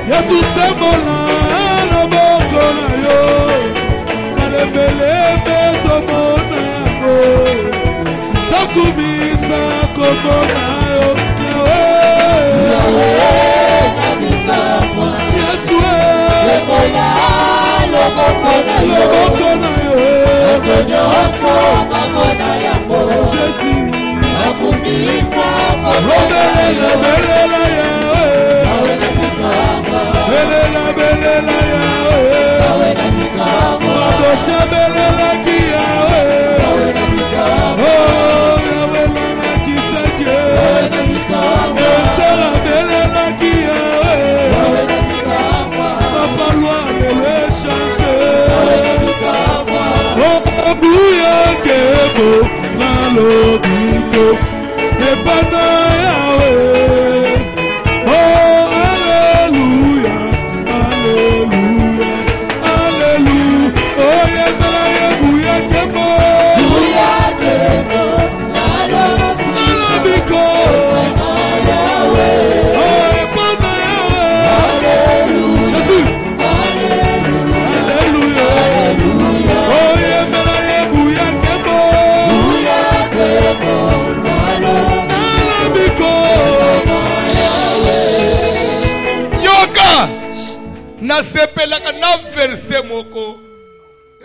Yesu sembola loboko na yo Alebelebe tomona yango Tokumisa komona yo Yahweh nabika Yesu sembola loboko na yo nyonso komona yango Jésus nakumisa komona yo Belela Yahweh Belela belela Yahweh Adosha belela ki Yahweh Oh Yahweh lana kisake Estera belela ki Yahweh Papa loi le changer Oh bouya kebo malobiko Epana Yahweh Oh Alléluia Alléluia Alléluia Oh Yahweh bouya kebo malobiko Oh Epana Yahweh Jésus Alléluia Oh Yahweh bouya kebo yoka nasepelaka na verse moko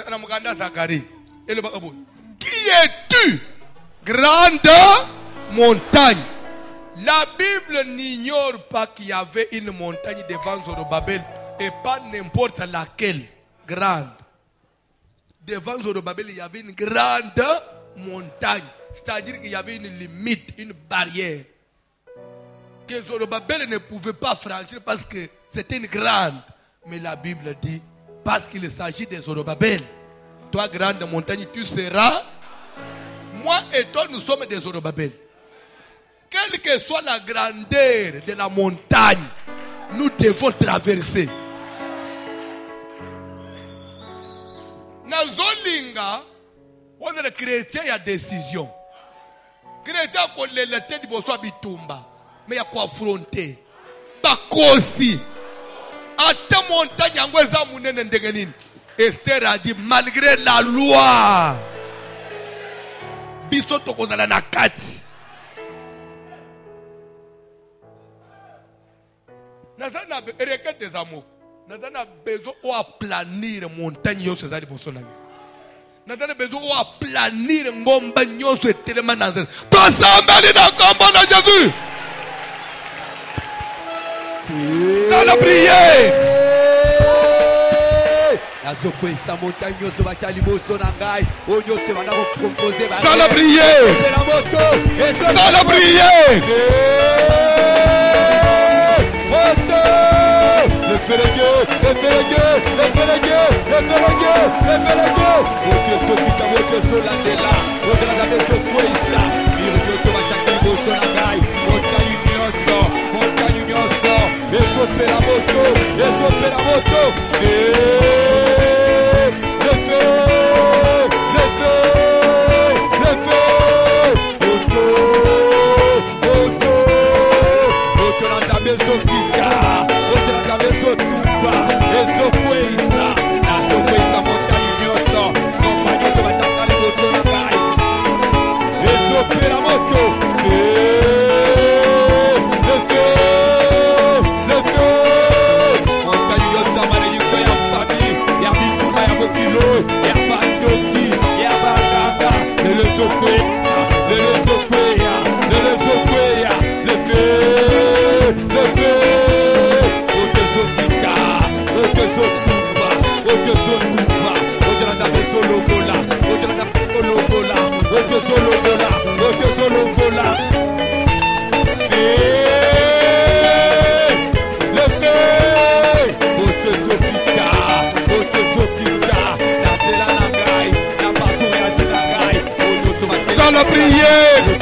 na mokanda Zacharie elobaka boye qui es-tu grande montagne. La Bible n'ignore pas qu'il y avait une montagne devant Zorobabel et pas n'importe laquelle grande. Devant Zorobabel, il y avait une grande montagne. C'est-à-dire qu'il y avait une limite, une barrière que Zorobabel ne pouvait pas franchir parce que c'était une grande. Mais la Bible dit, parce qu'il s'agit de Zorobabel, toi grande montagne, tu seras. Moi et toi, nous sommes des Zorobabel. Quelle que soit la grandeur de la montagne, nous devons traverser. Nazolinga, on est le chrétien, il y a décision. Chrétien, on est le tête de Boswa Bitumba. Mais il y a quoi affronter. Bakosi. À ta montagne, on va mounen ndegenin. Esther a dit, malgré la loi, bisoto kozala na kati. Nazana requête des amours. Nazana besoin de planir montagne yo cezali bosona. Nazana besoin de planir ngomba nyoso etelema nazana. Tosambali na kombo na Jésus. Ça la prière. Nazokwesa montagne nyonso bachali boso na ngai oyo nyonso bana kokompoze ba. Ça la prière. Ça la prière. la prière.